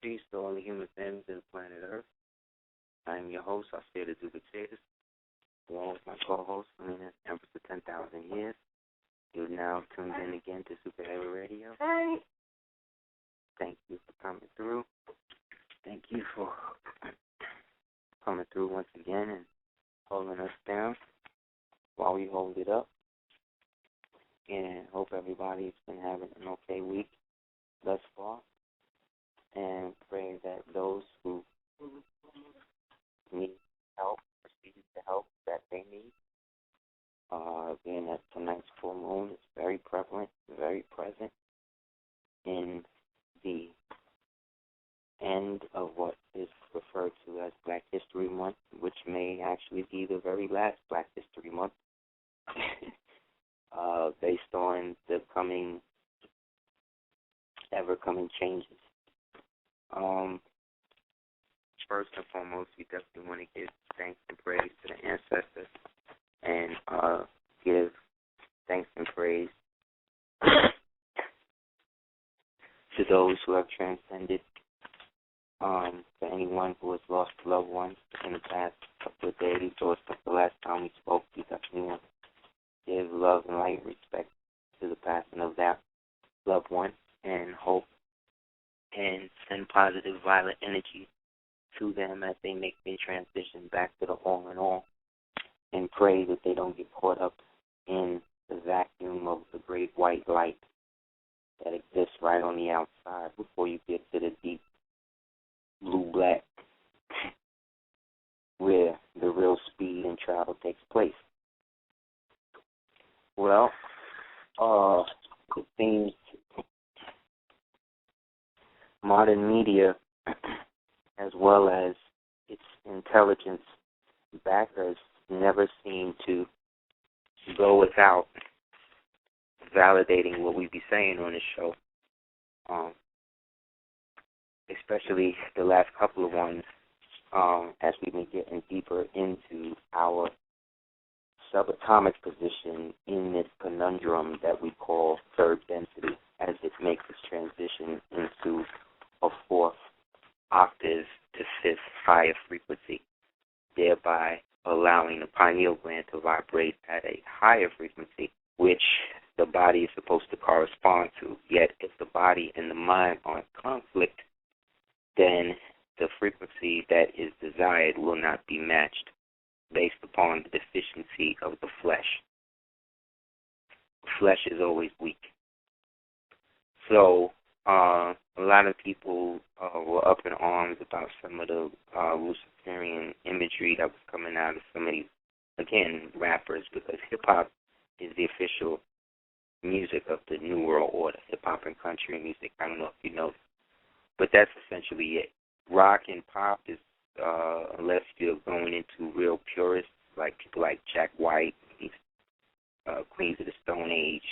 Peace to all the human families of the planet Earth. I am your host, Aseer the Dubitators, along with my co-host, Selena, Empress of 10,000 Years. You're now tuned in again to Super Heru Radio. Hi. Thank you for coming through. Thank you for coming through once again and holding us down while we hold it up. And hope everybody's been having an okay week thus far. And pray that those who need help receive the help that they need. Being that tonight's full moon is very prevalent, very present in the end of what is referred to as Black History Month, which may actually be the very last Black History Month, based on the ever-coming changes. First and foremost, we definitely want to give thanks and praise to the ancestors and give thanks and praise to those who have transcended. For anyone who has lost loved ones in the past couple of days or since the last time we spoke, we definitely want to give love and light and respect to the passing of that loved one and hope and send positive violet energy to them as they make their transition back to the all in all, and pray that they don't get caught up in the vacuum of the great white light that exists right on the outside before you get to the deep blue-black where the real speed and travel takes place. Well, it seems modern media, as well as its intelligence backers, never seem to go without validating what we be saying on this show, especially the last couple of ones, as we've been getting deeper into our subatomic position in this conundrum that we call third density, as it makes its transition into a fourth octave to fifth higher frequency, thereby allowing the pineal gland to vibrate at a higher frequency, which the body is supposed to correspond to. Yet if the body and the mind are in conflict, then the frequency that is desired will not be matched based upon the deficiency of the flesh. Flesh is always weak. So a lot of people were up in arms about some of the Luciferian imagery that was coming out of some of these, again, rappers, because hip-hop is the official music of the New World Order, hip-hop and country music. I don't know if you know, but that's essentially it. Rock and pop is, unless you're going into real purists, like people like Jack White, these Queens of the Stone Age,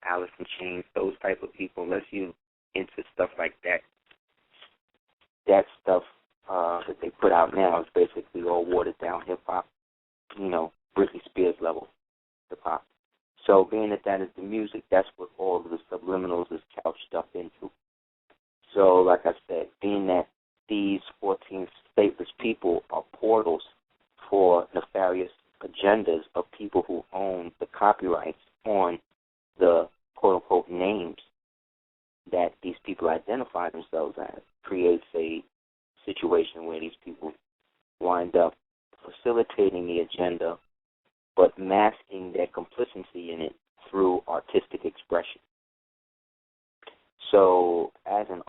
Alice in Chains, those type of people, unless you into stuff like that, that stuff that they put out now is basically all watered down hip-hop, Britney Spears level hip-hop. So being that is the music, that's what all of the subliminals is couched up into. So like I said, being that these 14 stateless people are portals for nefarious agendas of people who own the copyrights on the quote-unquote names that these people identify themselves as, creates a situation where these people wind up facilitating the agenda but masking their complicity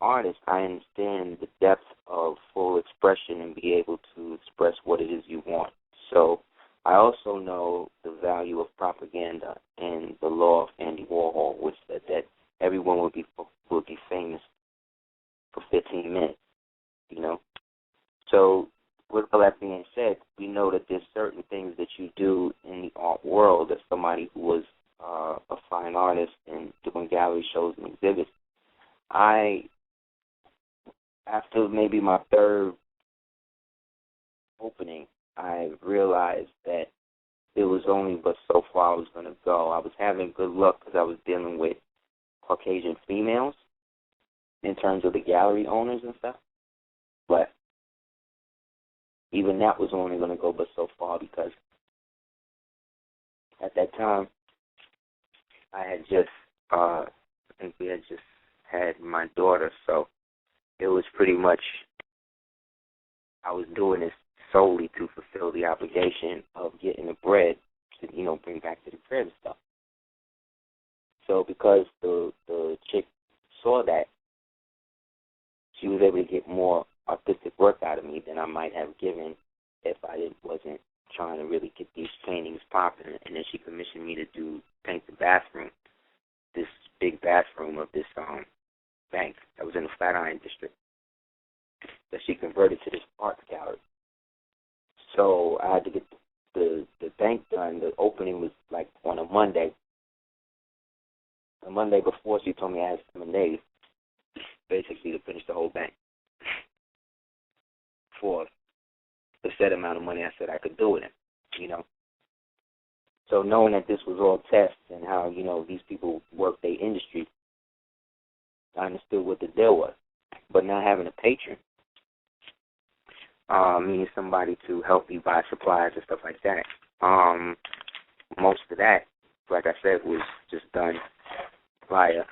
artist, I understand the depth of full expression and be able to express what it is you want. So I also know the value of propaganda and the law of Andy Warhol, which said that everyone will be famous for 15 minutes, you know. So with all that being said, we know that there's certain things that you do in the art world as somebody who was a fine artist and doing gallery shows and exhibits. After maybe my third opening, I realized that it was only but so far I was going to go. I was having good luck because I was dealing with Caucasian females in terms of the gallery owners and stuff. But even that was only going to go but so far because at that time I had just, I think we had just had my daughter, so it was pretty much, I was doing this solely to fulfill the obligation of getting the bread to, you know, bring back to the crib and stuff. So because the chick saw that, she was able to get more artistic work out of me than I might have given if I wasn't trying to really get these paintings popping. And then she commissioned me to paint the bathroom, this big bathroom of this bank that was in the Flatiron district that she converted to this art gallery. So I had to get the bank done. The opening was like on a Monday. The Monday before, she told me I had 7 days, basically, to finish the whole bank for the set amount of money I said I could do it in, you know. So knowing that this was all tests and how, you know, these people work their industry, I understood what the deal was. But not having a patron, meaning somebody to help me buy supplies and stuff like that, most of that, like I said, was just done via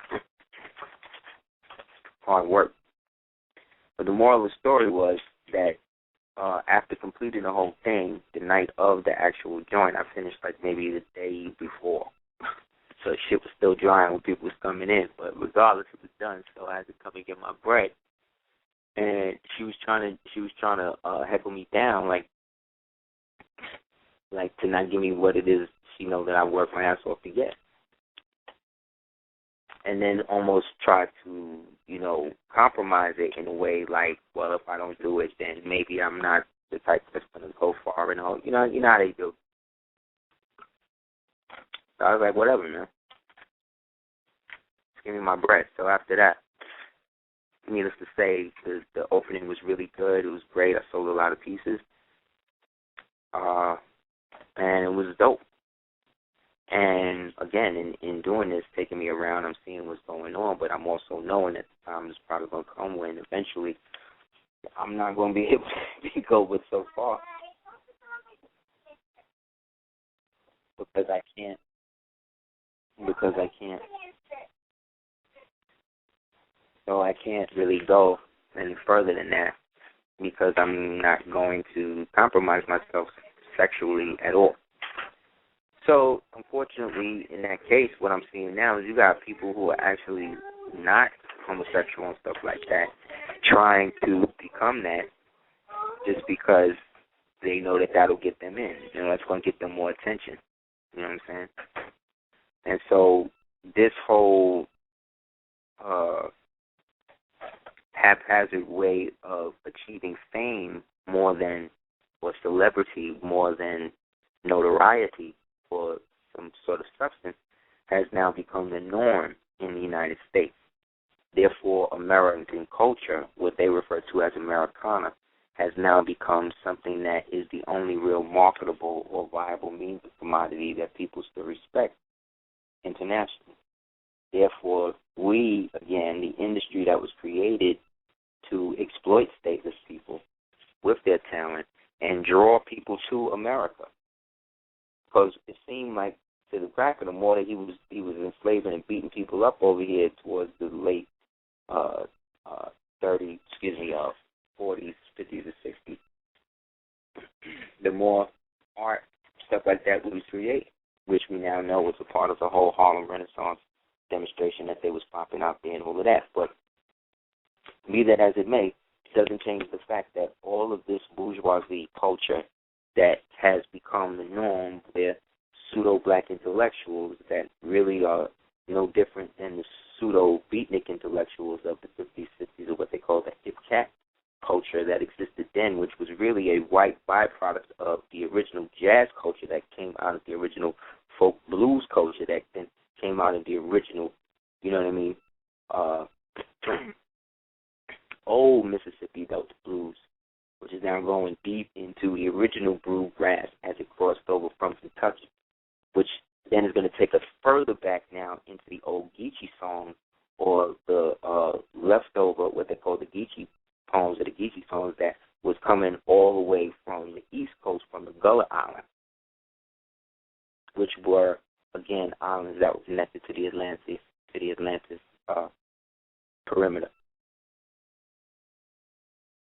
hard work. But the moral of the story was that after completing the whole thing, the night of the actual joint, I finished like maybe the day before. So shit was still drying when people was coming in. But regardless, it was done, so I had to come and get my bread. And she was trying to heckle me down, like to not give me what it is she know that I work my ass off to get. And then almost try to, you know, compromise it in a way like, well, if I don't do it, then maybe I'm not the type that's going to go far and all. You know how they do. So I was like, whatever, man. Just give me my bread. So after that, needless to say, the opening was really good. It was great. I sold a lot of pieces. And it was dope. And, again, in doing this, taking me around, I'm seeing what's going on, but I'm also knowing that the time is probably going to come when eventually I'm not going to be able to go with so far. Because I can't. So I can't really go any further than that because I'm not going to compromise myself sexually at all. So, unfortunately, in that case, what I'm seeing now is you got people who are actually not homosexual and stuff like that trying to become that just because they know that that'll get them in. You know, that's going to get them more attention. You know what I'm saying? And so this whole haphazard way of achieving fame more than, or celebrity more than notoriety for some sort of substance has now become the norm in the United States. Therefore, American culture, what they refer to as Americana, has now become something that is the only real marketable or viable means of commodity that people still respect internationally. Therefore, we, again, the industry that was created to exploit stateless people with their talent and draw people to America. Because it seemed like to the cracker, the more that he was enslaving and beating people up over here towards the late 40s, 50s, and 60s, the more art, stuff like that was created, which we now know was a part of the whole Harlem Renaissance demonstration that they was popping out there and all of that. But Be that as it may, it doesn't change the fact that all of this bourgeoisie culture that has become the norm, where pseudo-black intellectuals that really are no different than the pseudo-beatnik intellectuals of the 50s, 60s, or what they call the hip cat culture that existed then, which was really a white byproduct of the original jazz culture that came out of the original folk blues culture that then came out of the original, you know what I mean, old Mississippi Delta blues, which is now going deep into the original bluegrass as it crossed over from Kentucky, which then is going to take us further back now into the old Geechee song, or the leftover, what they call the Geechee poems, or the Geechee songs that was coming all the way from the East Coast, from the Gullah Island, which were, again, islands that were connected to the Atlantis perimeter.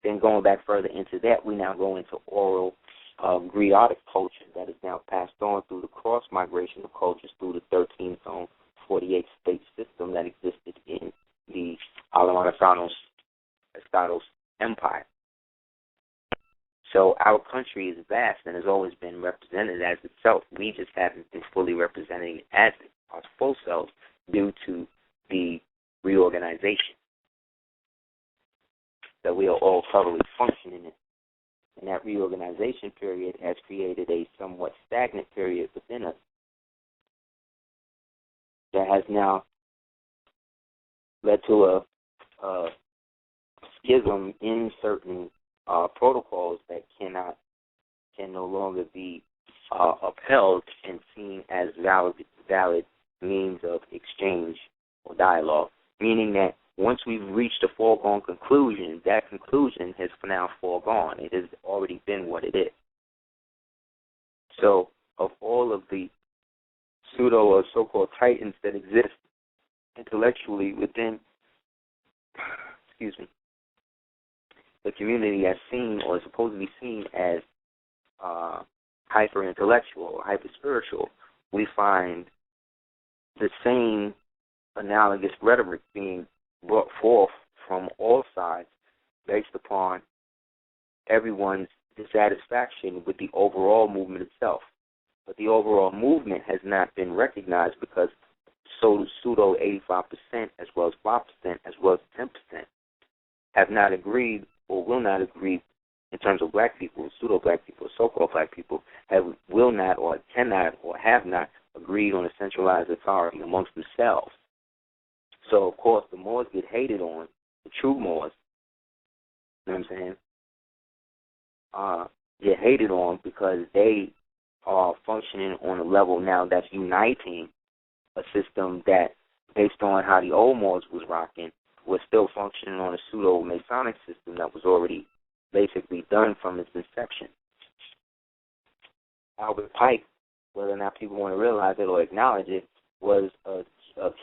Then going back further into that, we now go into oral griotic culture that is now passed on through the cross-migration of cultures through the 13-zone, 48-state system that existed in the Alamanos Empire. So our country is vast and has always been represented as itself. We just haven't been fully representing as our full selves due to the reorganization. That we are all thoroughly functioning in. And that reorganization period has created a somewhat stagnant period within us that has now led to a schism in certain protocols that can no longer be upheld and seen as valid means of exchange or dialogue, meaning that once we've reached a foregone conclusion, that conclusion has now foregone. It has already been what it is. So of all of the pseudo or so-called titans that exist intellectually within, the community as seen or supposed to be seen as hyper-intellectual or hyper-spiritual, we find the same analogous rhetoric being brought forth from all sides based upon everyone's dissatisfaction with the overall movement itself. But the overall movement has not been recognized because pseudo 85% as well as 5% as well as 10% have not agreed or will not agree in terms of black people, pseudo-black people, so-called black people, will not or cannot or have not agreed on a centralized authority amongst themselves. So, of course, the Moors get hated on, the true Moors, you know what I'm saying, get hated on because they are functioning on a level now that's uniting a system that, based on how the old Moors was rocking, was still functioning on a pseudo-Masonic system that was already basically done from its inception. Albert Pike, whether or not people want to realize it or acknowledge it, was a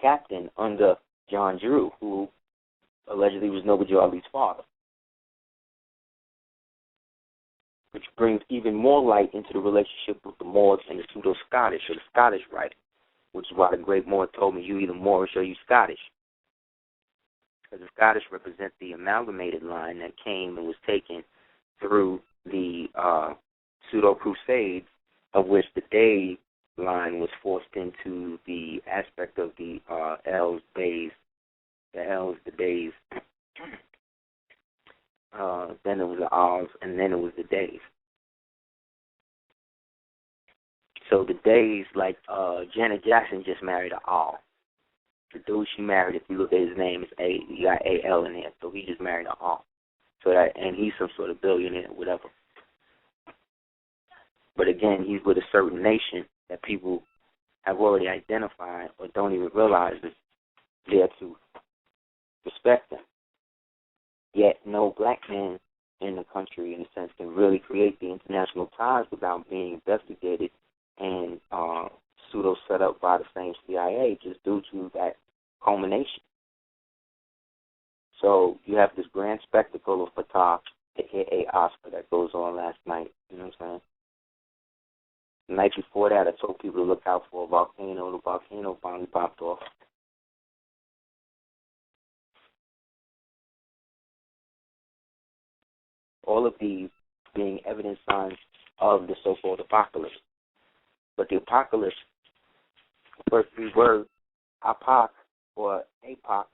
captain under John Drew, who allegedly was Noble Jawley's father. Which brings even more light into the relationship with the Moors and the pseudo-Scottish, or the Scottish writing, which is why the great Moor told me, you either Moorish or you Scottish. Because the Scottish represent the amalgamated line that came and was taken through the pseudo-crusades, of which the Day line was forced into the aspect of the L's, Days, the L's, the Days. Then it was the R's, and then it was the Days. So the Days, like Janet Jackson just married an R. The dude she married, if you look at his name, is A. You got A-L in there, so he just married an R. So that, and he's some sort of billionaire, whatever. But again, he's with a certain nation that people have already identified or don't even realize is there to respect them. Yet no black man in the country, in a sense, can really create the international ties without being investigated and pseudo set up by the same CIA, just due to that culmination. So you have this grand spectacle of Fatah, a.k.a. Oscar, that goes on last night. You know what I'm saying? The night before that, I told people to look out for a volcano. The volcano finally popped off. all of these being evident signs of the so-called apocalypse. But the apocalypse, first three words, apoc or apoc,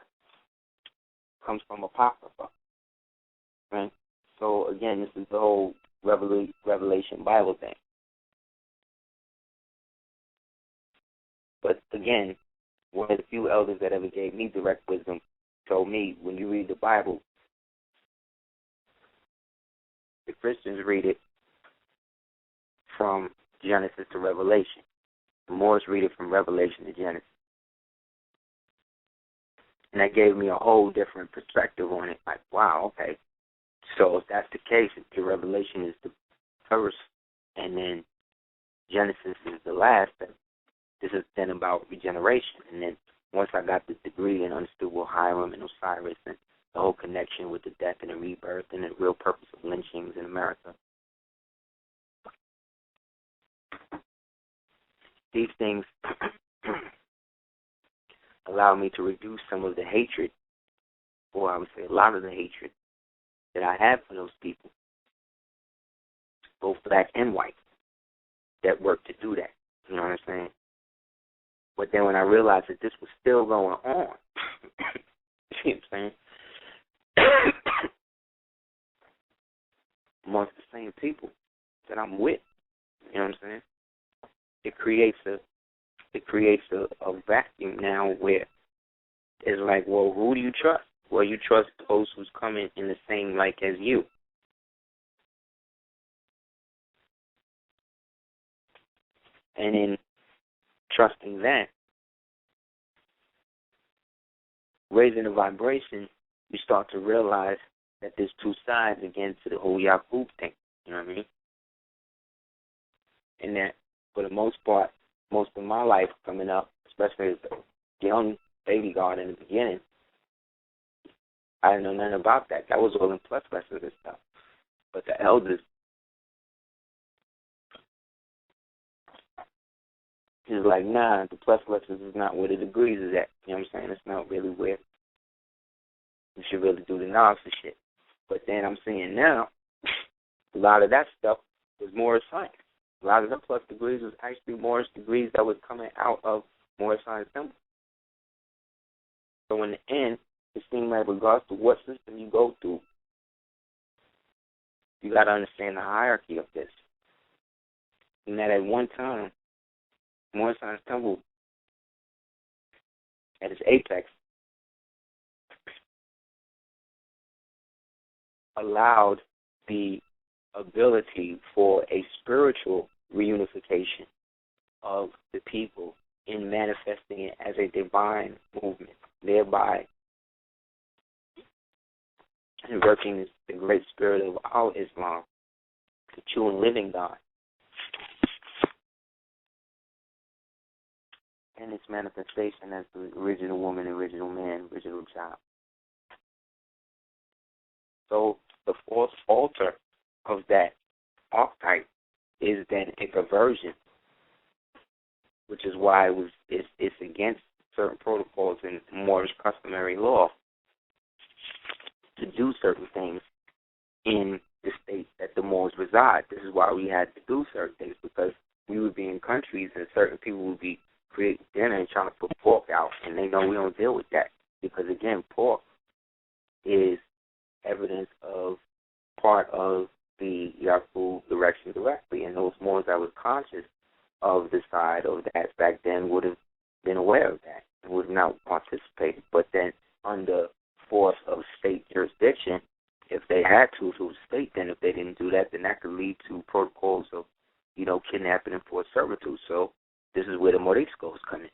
comes from apocrypha, right? So again, this is the whole Revelation Bible thing. But again, one of the few elders that ever gave me direct wisdom told me, when you read the Bible, the Christians read it from Genesis to Revelation. The Moors read it from Revelation to Genesis. And that gave me a whole different perspective on it. Like, wow, okay. So if that's the case, if the Revelation is the first and then Genesis is the last, then this is then about regeneration. And then once I got this degree and understood what Hiram and Osiris and the whole connection with the death and the rebirth and the real purpose of lynchings in America, these things allow me to reduce some of the hatred, or I would say a lot of the hatred that I have for those people, both black and white, that work to do that. You know what I'm saying? But then when I realized that this was still going on, you know what I'm saying? Amongst the same people that I'm with, you know what I'm saying? It creates a vacuum now where it's like, well, who do you trust? Well, you trust those who's coming in the same like as you. And in trusting that, raising the vibration, you start to realize that there's two sides again to the whole Yaqub thing. You know what I mean? And that, for the most part, most of my life coming up, especially as a young baby God in the beginning, I didn't know nothing about that. That was all in plus lessons and stuff. But the elders is like, nah, the plus lessons is not where the degrees is at. You know what I'm saying? It's not really where you should really do the knowledge and shit. But then I'm seeing now, a lot of that stuff was Moorish science. A lot of the plus degrees was actually Moorish degrees that was coming out of Moorish science temple. So in the end, it seemed like regardless to what system you go through, you got to understand the hierarchy of this. And that at one time, Moorish science temple, at its apex, allowed the ability for a spiritual reunification of the people in manifesting it as a divine movement, thereby invoking the great spirit of Al-Islam, the true and living God, and its manifestation as the original woman, original man, original child. So the fourth altar of that archetype is then a perversion, which is why it's against certain protocols in Moorish customary law to do certain things in the state that the Moors reside. This is why we had to do certain things, because we would be in countries and certain people would be creating dinner and trying to put pork out, and they know we don't deal with that because, again, pork is evidence of part of the Yaqub direction directly, and those Moors that was conscious of the side of that back then would have been aware of that and would have not participated. But then under force of state jurisdiction, if they had to, if it was state, then if they didn't do that, then that could lead to protocols of, kidnapping and forced servitude. So this is where the Moriscos come in.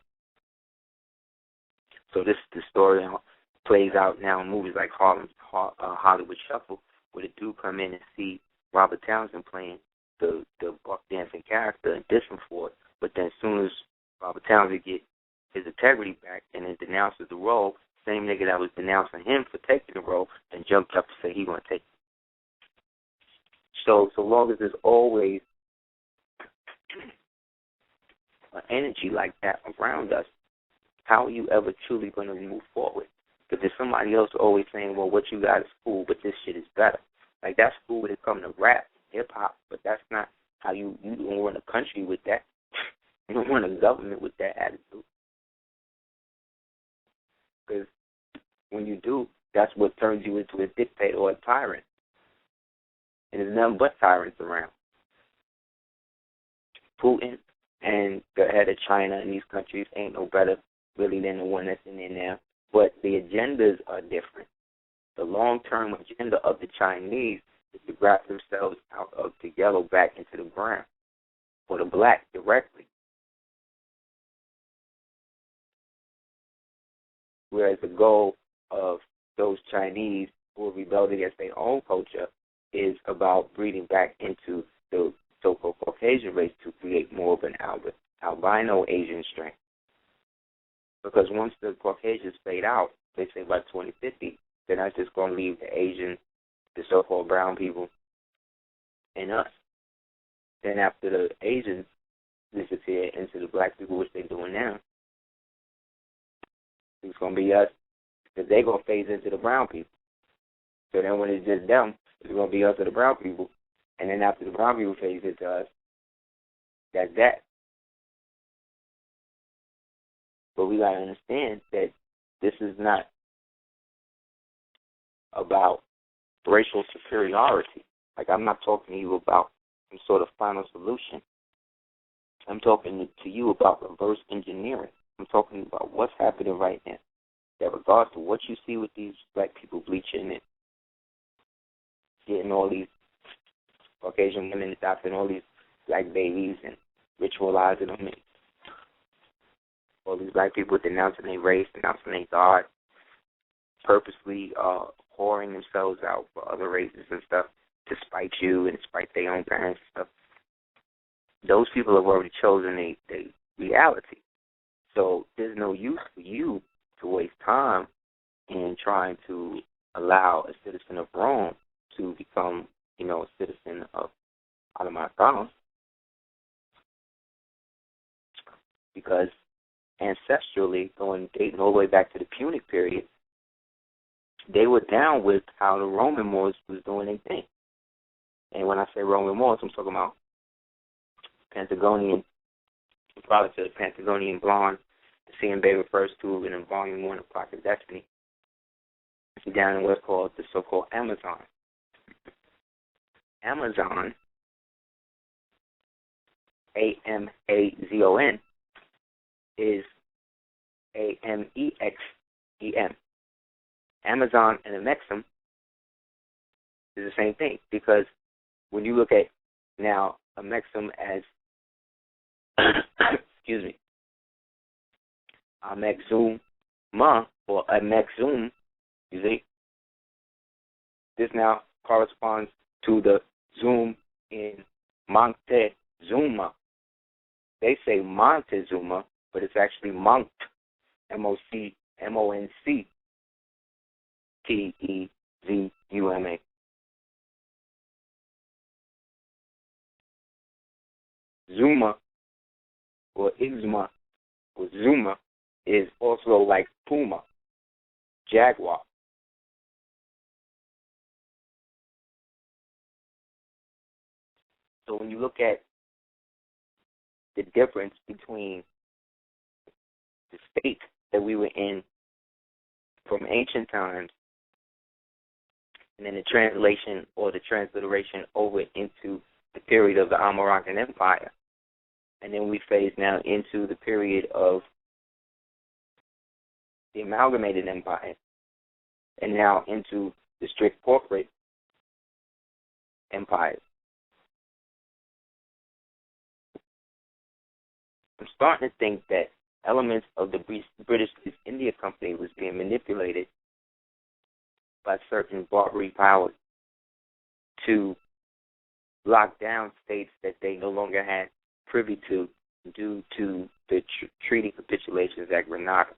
So the story plays out now in movies like Hollywood Shuffle, where the dude come in and see Robert Townsend playing the buck dancing character and diss him for it. But then as soon as Robert Townsend get his integrity back and then denounces the role, same nigga that was denouncing him for taking the role and jumped up to say he gonna take it. So long as there's always an energy like that around us, how are you ever truly gonna move forward? Because there's somebody else always saying, well, what you got is cool, but this shit is better. Like, that's cool when it comes to rap, hip-hop, but that's not how you don't run a country with that. You don't run a government with that attitude. Because when you do, that's what turns you into a dictator or a tyrant. And there's nothing but tyrants around. Putin and the head of China and these countries ain't no better, really, than the one that's in there now. But the agendas are different. The long-term agenda of the Chinese is to graft themselves out of the yellow back into the brown, or the black directly. Whereas the goal of those Chinese who have rebelled against their own culture is about breeding back into the so-called Caucasian race to create more of an albino Asian strain. Because once the Caucasians fade out, they say by 2050, they're not just going to leave the Asian, the so-called brown people, and us. Then after the Asians disappear into the black people, which they're doing now, it's going to be us, because they're going to phase into the brown people. So then when it's just them, it's going to be us or the brown people. And then after the brown people phase into us, that's that. But we got to understand that this is not about racial superiority. Like, I'm not talking to you about some sort of final solution. I'm talking to you about reverse engineering. I'm talking about what's happening right now. That regards to what you see with these black people bleaching and getting all these Caucasian women adopting all these black babies and ritualizing them, and all these black people denouncing their race, denouncing their God, purposely whoring themselves out for other races and stuff to spite you and spite their own parents and stuff. Those people have already chosen their reality. So there's no use for you to waste time in trying to allow a citizen of Rome to become, a citizen of Alamakanos. Because ancestrally, dating all the way back to the Punic period, they were down with how the Roman Moors was doing their thing. And when I say Roman Moors, I'm talking about Pantagonian, product of the Pantagonian blonde. The CMB refers to it in Volume 1 of Clock of Destiny, down in what's called the so-called Amazon. Amazon, Amazon, is Amexem. Amazon and Amexem is the same thing, because when you look at now Amexem as excuse me, Amexuma or Amexum, you see, this now corresponds to the Zoom in Montezuma. They say Montezuma, but it's actually Monct, Monctezuma. Zuma, or Ixma, or Zuma, is also like Puma, Jaguar. So when you look at the difference between the state that we were in from ancient times and then the translation or the transliteration over into the period of the Almoravian Empire, and then we phase now into the period of the Amalgamated Empire, and now into the strict corporate empires. I'm starting to think that elements of the British East India Company was being manipulated by certain Barbary powers to lock down states that they no longer had privy to due to the treaty capitulations at Grenada.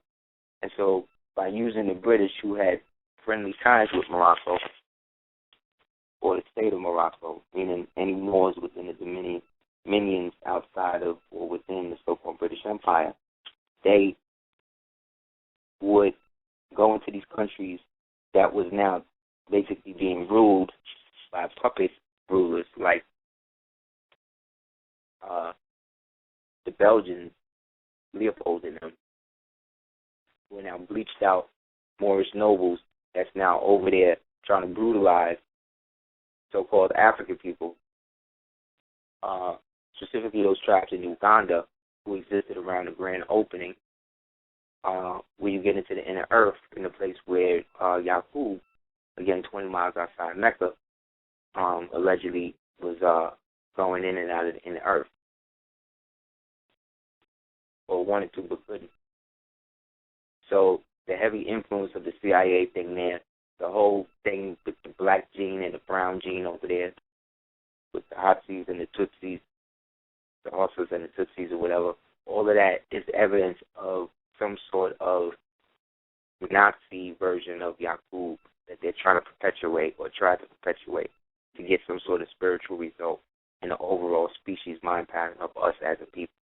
And so by using the British, who had friendly ties with Morocco, or the state of Morocco, meaning any Moors within the dominions outside of or within the so-called British Empire, they would go into these countries that was now basically being ruled by puppet rulers like the Belgians, Leopold and them, who are now bleached out Moorish nobles that's now over there trying to brutalize so-called African people, specifically those tribes in Uganda who existed around the grand opening, where you get into the inner earth, in the place where Yaqub, again 20 miles outside Mecca, allegedly was going in and out of the inner earth, or wanted to but couldn't. So the heavy influence of the CIA thing there, the whole thing with the black gene and the brown gene over there, with the Hotsis and the Tutsis, the Hustlers and the Tutsis or whatever, all of that is evidence of some sort of Nazi version of Yaqub that they're trying to perpetuate or try to perpetuate to get some sort of spiritual result in the overall species mind pattern of us as a people.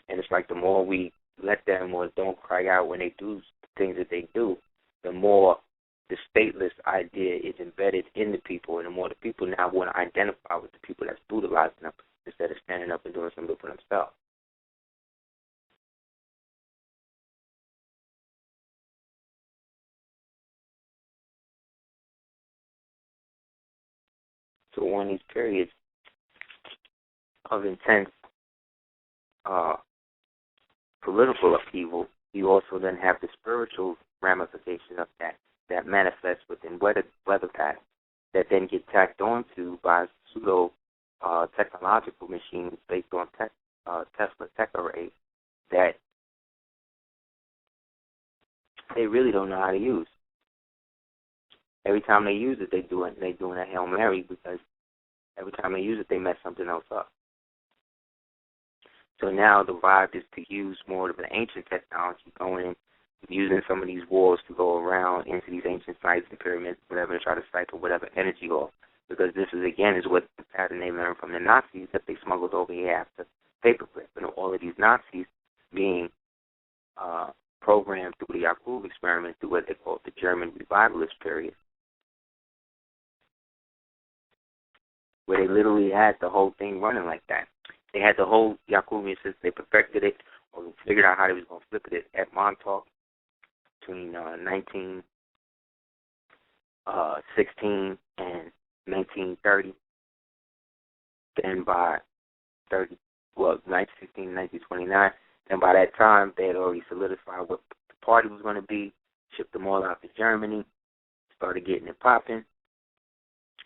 And it's like the more we let them or don't cry out when they do things that they do, the more the stateless idea is embedded in the people, and the more the people now want to identify with the people that's brutalizing them instead of standing up and doing something for themselves. So on these periods of intense political upheaval, you also then have the spiritual ramifications of that manifests within weather patterns that then get tacked onto by pseudo technological machines based on Tesla tech arrays that they really don't know how to use. Every time they use it, they're doing a Hail Mary, because every time they use it, they mess something else up. So now the vibe is to use more of an ancient technology, going in, using some of these walls to go around into these ancient sites and pyramids, whatever, to try to cycle whatever energy off. Because this is what the pattern they learned from the Nazis that they smuggled over here after paperclip. And all of these Nazis being programmed through the Yaqub experiment through what they call the German revivalist period, where they literally had the whole thing running like that. They had the whole Yaqubian system. They perfected it, or figured out how they was going to flip it at Montauk between 1916 and 1930. Then by 1916 and 1929, then by that time, they had already solidified what the party was going to be, shipped them all out to Germany, started getting it popping.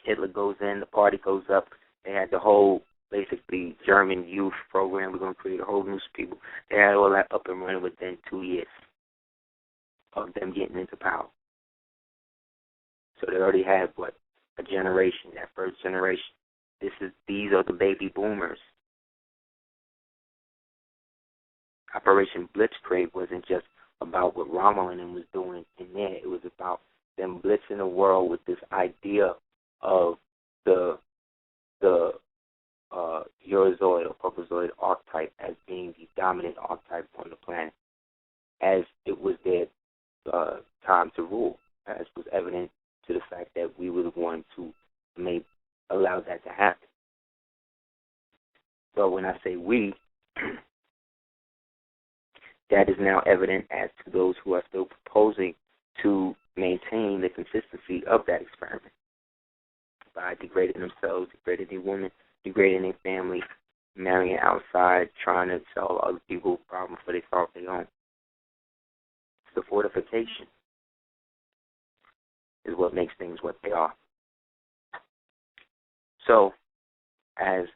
Hitler goes in, the party goes up. They had the whole, basically, German youth program. We're going to create a whole new people. They had all that up and running within 2 years of them getting into power. So they already had, a generation, that first generation. These are the baby boomers. Operation Blitzkrieg wasn't just about what Rommel and them was doing in there. It was about them blitzing the world with this idea of the Eurozoid or Caucasoid archetype as being the dominant archetype on the planet, as it was their time to rule, as was evident to the fact that we were the ones who allow that to happen. So when I say we, that is now evident as to those who are still proposing to maintain the consistency of that experiment by degrading themselves, degrading their women, degrading their family, marrying outside, trying to solve other people's problems before they solve their own. It's the fortification is what makes things what they are. So, as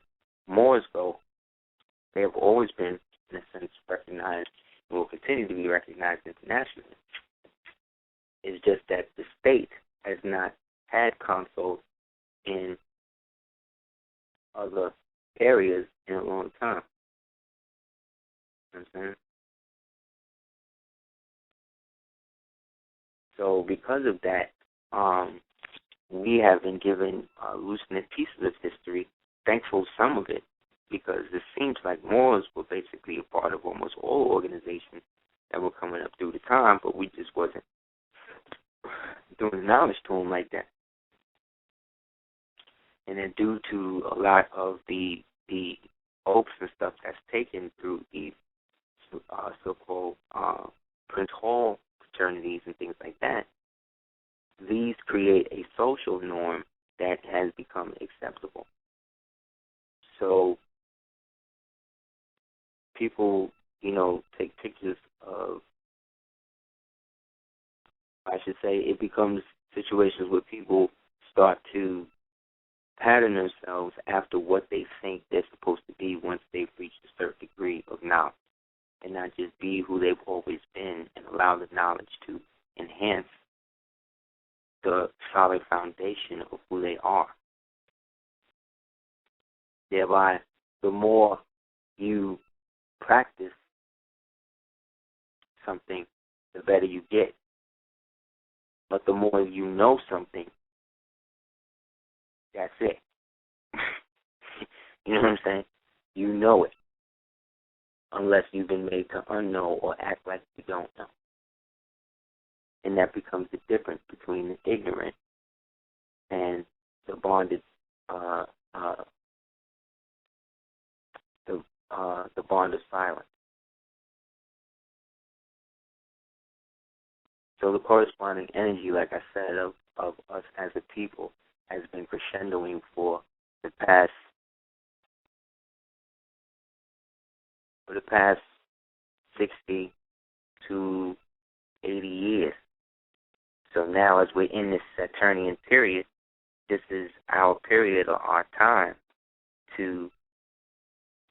Moors go, they have always been, in a sense, recognized and will continue to be recognized internationally. It's just that the state has not had consuls in other areas in a long time. You know what I'm saying? So because of that, we have been given hallucinant pieces of history, thankful some of it, because it seems like Moors were basically a part of almost all organizations that were coming up through the time, but we just wasn't doing knowledge to them like that. And then due to a lot of the oaths and stuff that's taken through these so-called Prince Hall fraternities and things like that, these create a social norm that has become acceptable. So people, take pictures of, I should say, it becomes situations where people start to pattern themselves after what they think they're supposed to be once they've reached a certain degree of knowledge, and not just be who they've always been and allow the knowledge to enhance the solid foundation of who they are. Thereby, the more you practice something, the better you get. But the more you know something, that's it. You know what I'm saying? You know it, unless you've been made to unknow or act like you don't know. And that becomes the difference between the ignorant and the bonded, the bond of silence. So the corresponding energy, like I said, of us as a people has been crescendoing for the past 60 to 80 years. So now as we're in this Saturnian period, this is our period or our time to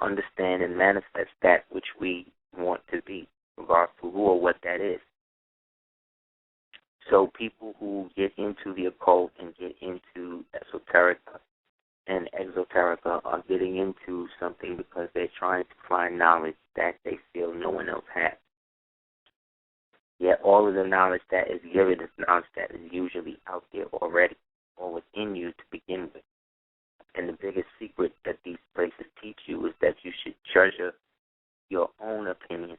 understand and manifest that which we want to be, regardless of who or what that is. So people who get into the occult and get into esoterica and exoterica are getting into something because they're trying to find knowledge that they feel no one else has. Yet all of the knowledge that is given is knowledge that is usually out there already or within you to begin with. And the biggest secret that these places teach you is that you should treasure your own opinion,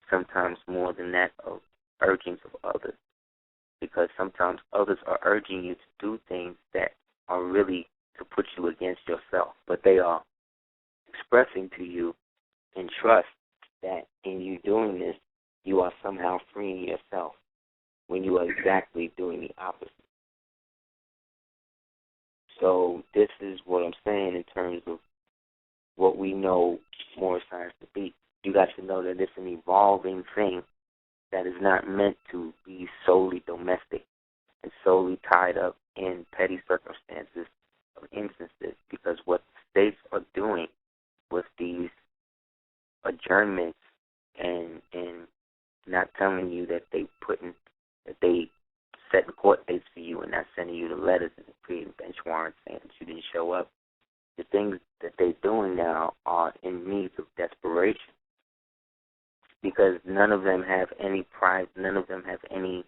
sometimes more than that of urgings of others. Because sometimes others are urging you to do things that are really to put you against yourself. But they are expressing to you in trust that in you doing this, you are somehow freeing yourself when you are exactly doing the opposite. So this is what I'm saying in terms of what we know moral science to be. You got to know that it's an evolving thing that is not meant to be solely domestic and solely tied up in petty circumstances of instances, because what the states are doing with these adjournments and not telling you that they setting court dates for you and not sending you the letters and creating bench warrants saying that you didn't show up. The things that they're doing now are in need of desperation, because none of them have any pride, none of them have any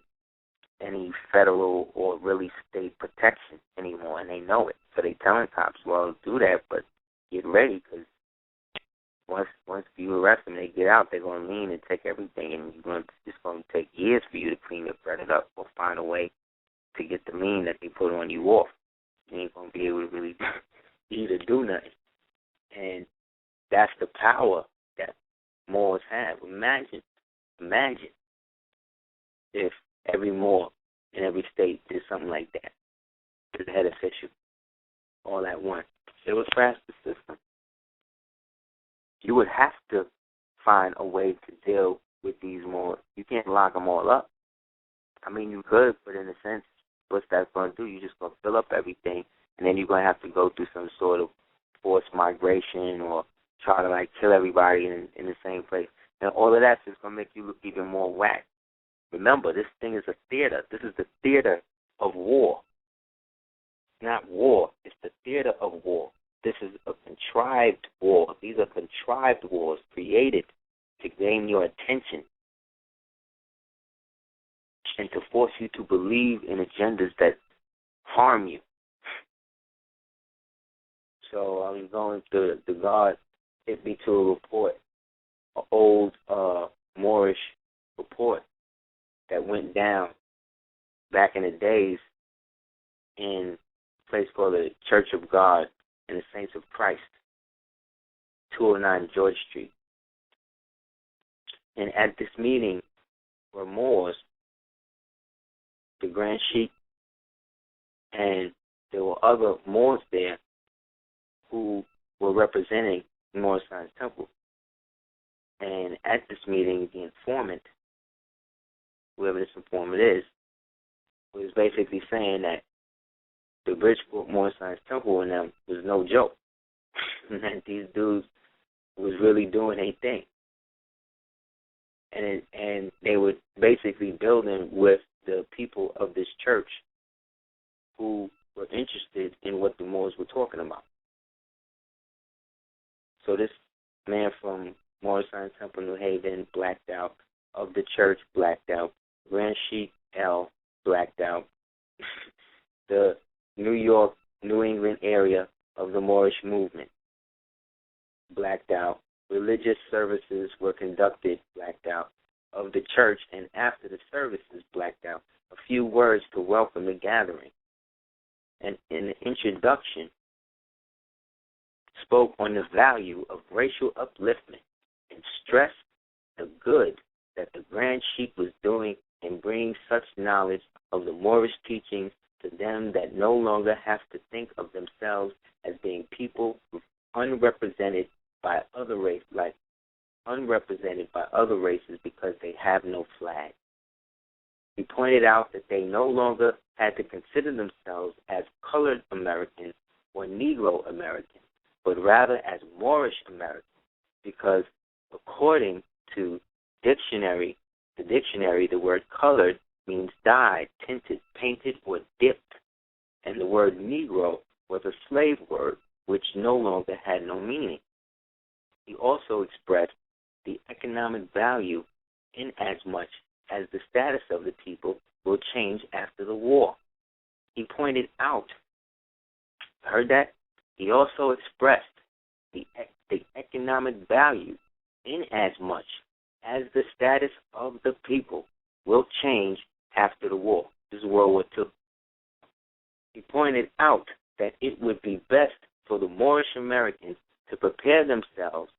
federal or really state protection anymore, and they know it. So they telling cops, well, do that, but get ready, because once you arrest them, they get out, they're going to lean and take everything, and it's going to take years for you to clean your credit up or find a way to get the lien that they put on you off. You ain't going to be able to really either do nothing. And that's the power that Moors have. Imagine if every Moor in every state did something like that to the head official all at once. It would crash the system. You would have to find a way to deal with these Moors. You can't lock them all up. I mean, you could, but in a sense, what's that going to do? You're just going to fill up everything, and then you're going to have to go through some sort of forced migration or try to, kill everybody in the same place. And all of that's just going to make you look even more whack. Remember, this thing is a theater. This is the theater of war. It's not war. It's the theater of war. This is a contrived war. These are contrived wars created to gain your attention and to force you to believe in agendas that harm you. So I was going to the guard hit me to a report, an old Moorish report that went down back in the days in place called the Church of God and the Saints of Christ, 209 George Street. And at this meeting were Moors, the Grand Sheik, and there were other Moors there who were representing Moorish Science Temple. And at this meeting, the informant, whoever this informant is, was basically saying that the Bridgeport Moorish Science Temple and them was no joke. And that these dudes was really doing their thing. And they were basically building with the people of this church who were interested in what the Moors were talking about. So this man from Moorish Science Temple, New Haven, blacked out. Of the church, blacked out. Grand Sheik L, blacked out. The New York, New England area of the Moorish movement, blacked out. Religious services were conducted, blacked out. Of the church, and after the services, blacked out. A few words to welcome the gathering. And in the introduction, spoke on the value of racial upliftment and stressed the good that the Grand Sheik was doing in bringing such knowledge of the Moorish teachings to them that no longer have to think of themselves as being people unrepresented by other races, because they have no flag. He pointed out that they no longer had to consider themselves as colored Americans or Negro Americans, but rather as Moorish Americans, because according to the dictionary, the word colored means dyed, tinted, painted, or dipped, and the word Negro was a slave word which no longer had no meaning. He also expressed the economic value in as much as the status of the people will change after the war. He pointed out, heard that? He also expressed the economic value in as much as the status of the people will change after the war. This is World War II. He pointed out that it would be best for the Moorish Americans to prepare themselves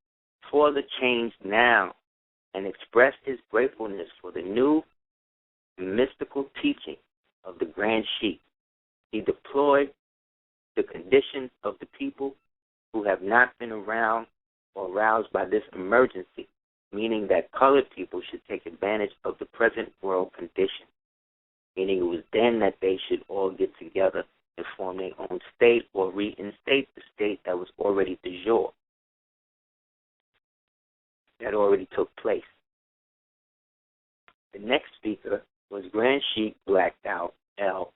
for the change now, and expressed his gratefulness for the new mystical teaching of the Grand Sheik. He deployed the conditions of the people who have not been around or aroused by this emergency, meaning that colored people should take advantage of the present world condition, meaning it was then that they should all get together and form their own state or reinstate the state that was already de jure, that already took place. The next speaker was Grand Sheik blacked out L.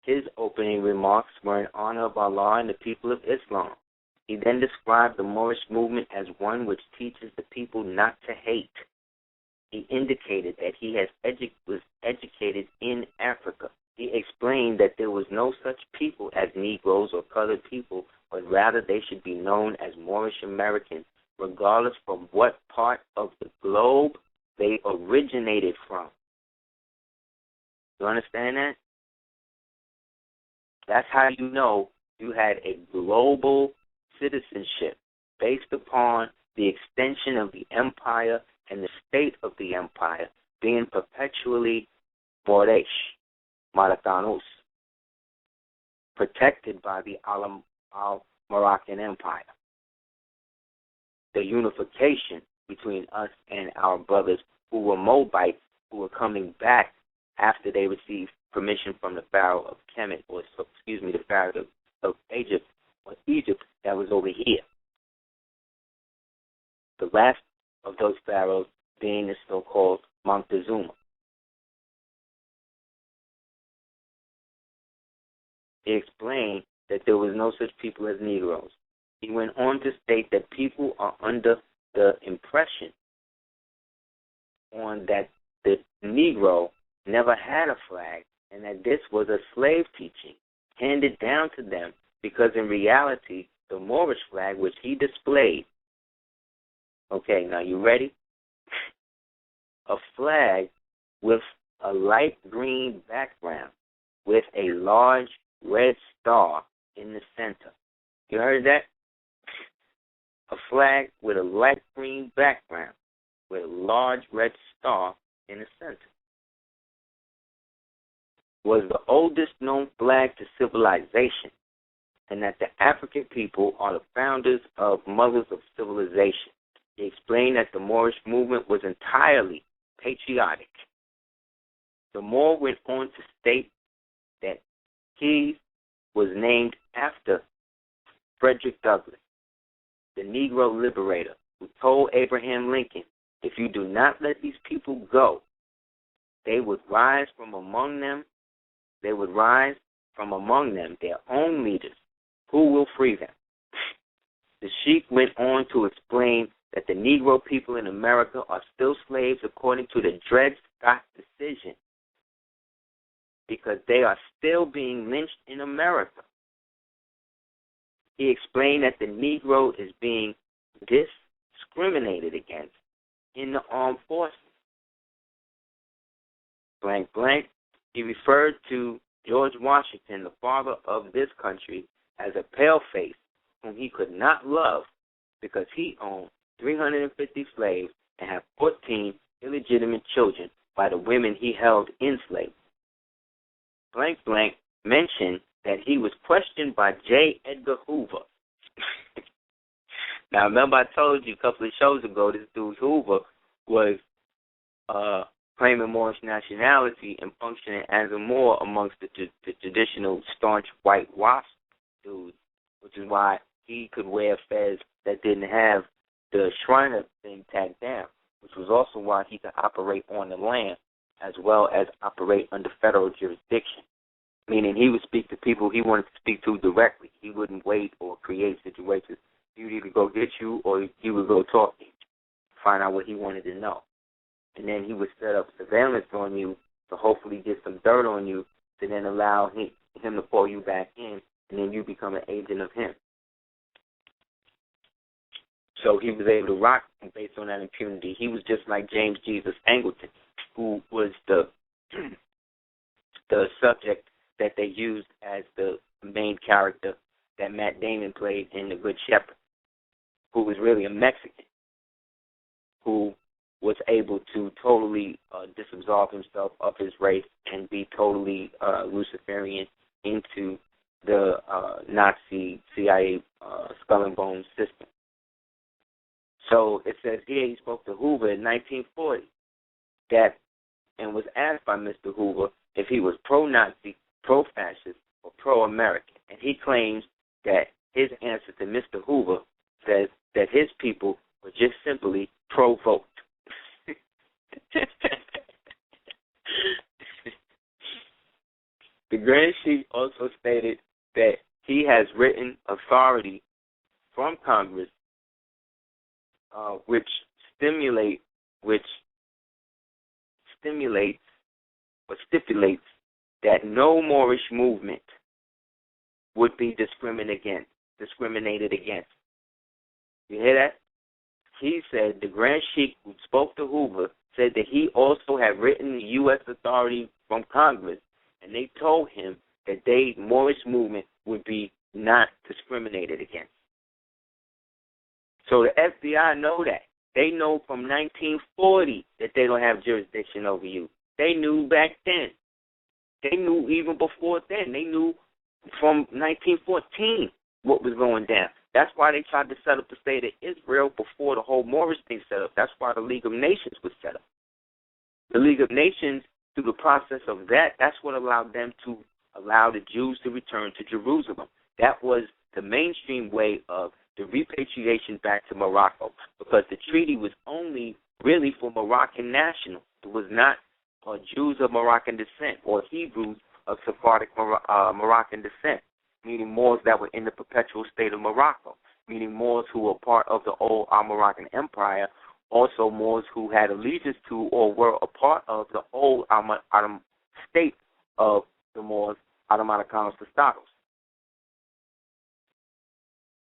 His opening remarks were in honor of Allah and the people of Islam. He then described the Moorish movement as one which teaches the people not to hate. He indicated that he was educated in Africa. He explained that there was no such people as Negroes or colored people, but rather they should be known as Moorish Americans, regardless from what part of the globe they originated from. You understand that? That's how you know you had a global citizenship based upon the extension of the empire and the state of the empire being perpetually Moorish, Marokkanos, protected by the Al-Moroccan Empire. The unification between us and our brothers who were Moabites, who were coming back after they received permission from the Pharaoh of Kemet, the Pharaoh of Egypt that was over here. The last of those pharaohs being the so-called Montezuma. He explained that there was no such people as Negroes. He went on to state that people are under the impression that the Negro never had a flag and that this was a slave teaching handed down to them, because in reality, the Moorish flag, which he displayed, okay, now you ready? A flag with a light green background with a large red star in the center. You heard that? A flag with a light green background with a large red star in the center. Was the oldest known flag to civilization, and that the African people are the founders of mothers of civilization. He explained that the Moorish movement was entirely patriotic. The Moor went on to state that he was named after Frederick Douglass, the Negro liberator, who told Abraham Lincoln, if you do not let these people go, they would rise from among them their own leaders, who will free them. The Sheikh went on to explain that the Negro people in America are still slaves according to the Dred Scott decision, because they are still being lynched in America. He explained that the Negro is being discriminated against in the armed forces. Blank, blank. He referred to George Washington, the father of this country, as a paleface whom he could not love because he owned 350 slaves and had 14 illegitimate children by the women he held in slavery. Blank, blank mentioned that he was questioned by J. Edgar Hoover. Now, remember I told you a couple of shows ago this dude Hoover was claiming Moorish nationality and functioning as a Moor amongst the traditional staunch white wasp dudes, which is why he could wear fez that didn't have the Shriner thing tagged down, which was also why he could operate on the land as well as operate under federal jurisdiction, meaning he would speak to people he wanted to speak to directly. He wouldn't wait or create situations. He would either go get you or he would go talk to you, find out what he wanted to know. And then he would set up surveillance on you to hopefully get some dirt on you to then allow him to pull you back in, and then you become an agent of him. So he was able to rock based on that impunity. He was just like James Jesus Angleton, who was the subject that they used as the main character that Matt Damon played in The Good Shepherd, who was really a Mexican, who was able to totally disabsorb himself of his race and be totally Luciferian into the Nazi CIA skull and bones system. So it says here he spoke to Hoover in 1940 and was asked by Mr. Hoover if he was pro-Nazi, pro-fascist, or pro-American. And he claims that his answer to Mr. Hoover says that his people were just simply pro-vote. The Grand Sheik also stated that he has written authority from Congress which stipulates that no Moorish movement would be discriminated against. You hear that? He said the Grand Sheik who spoke to Hoover said that he also had written the U.S. authority from Congress, and they told him that Moorish movement would be not discriminated against. So the FBI know that. They know from 1940 that they don't have jurisdiction over you. They knew back then. They knew even before then. They knew from 1914 what was going down. That's why they tried to set up the state of Israel before the whole Moorish thing set up. That's why the League of Nations was set up. The League of Nations, through the process of that's what allowed them to allow the Jews to return to Jerusalem. That was the mainstream way of the repatriation back to Morocco, because the treaty was only really for Moroccan nationals. It was not Jews of Moroccan descent or Hebrews of Sephardic Moroccan descent, meaning Moors that were in the perpetual state of Morocco, meaning Moors who were part of the old Almoravian Empire, also Moors who had allegiance to or were a part of the old state of the Moors, Automaticos Tostados,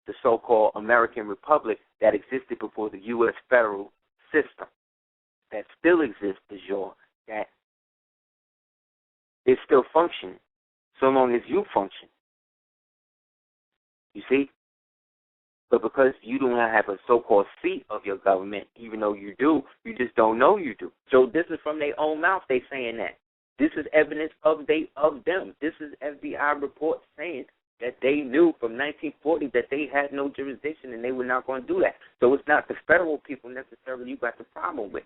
the so-called American Republic that existed before the U.S. federal system, that still exists, that is still functioning. so long as you function. You see? But because you don't have a so-called seat of your government, even though you do, you just don't know you do. So this is from their own mouth they saying that. This is evidence of them. This is FBI reports saying that they knew from 1940 that they had no jurisdiction and they were not going to do that. So it's not the federal people necessarily you got the problem with.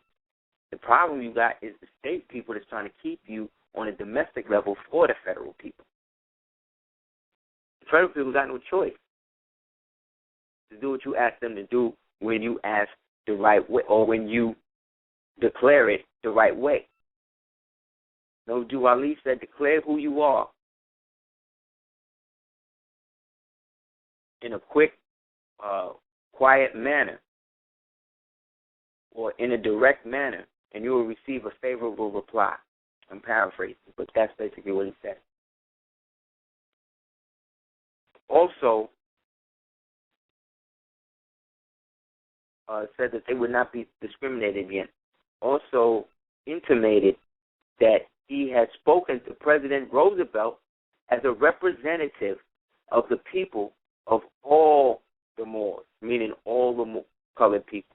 The problem you got is the state people that's trying to keep you on a domestic level for the federal people. The federal people got no choice to do what you ask them to do when you ask the right way or when you declare it the right way. No, Moorally said, declare who you are in a quick, quiet manner or in a direct manner, and you will receive a favorable reply. I'm paraphrasing, but that's basically what he said. Also, said that they would not be discriminated against. Also intimated that he had spoken to President Roosevelt as a representative of the people of all the Moors, meaning all the colored people.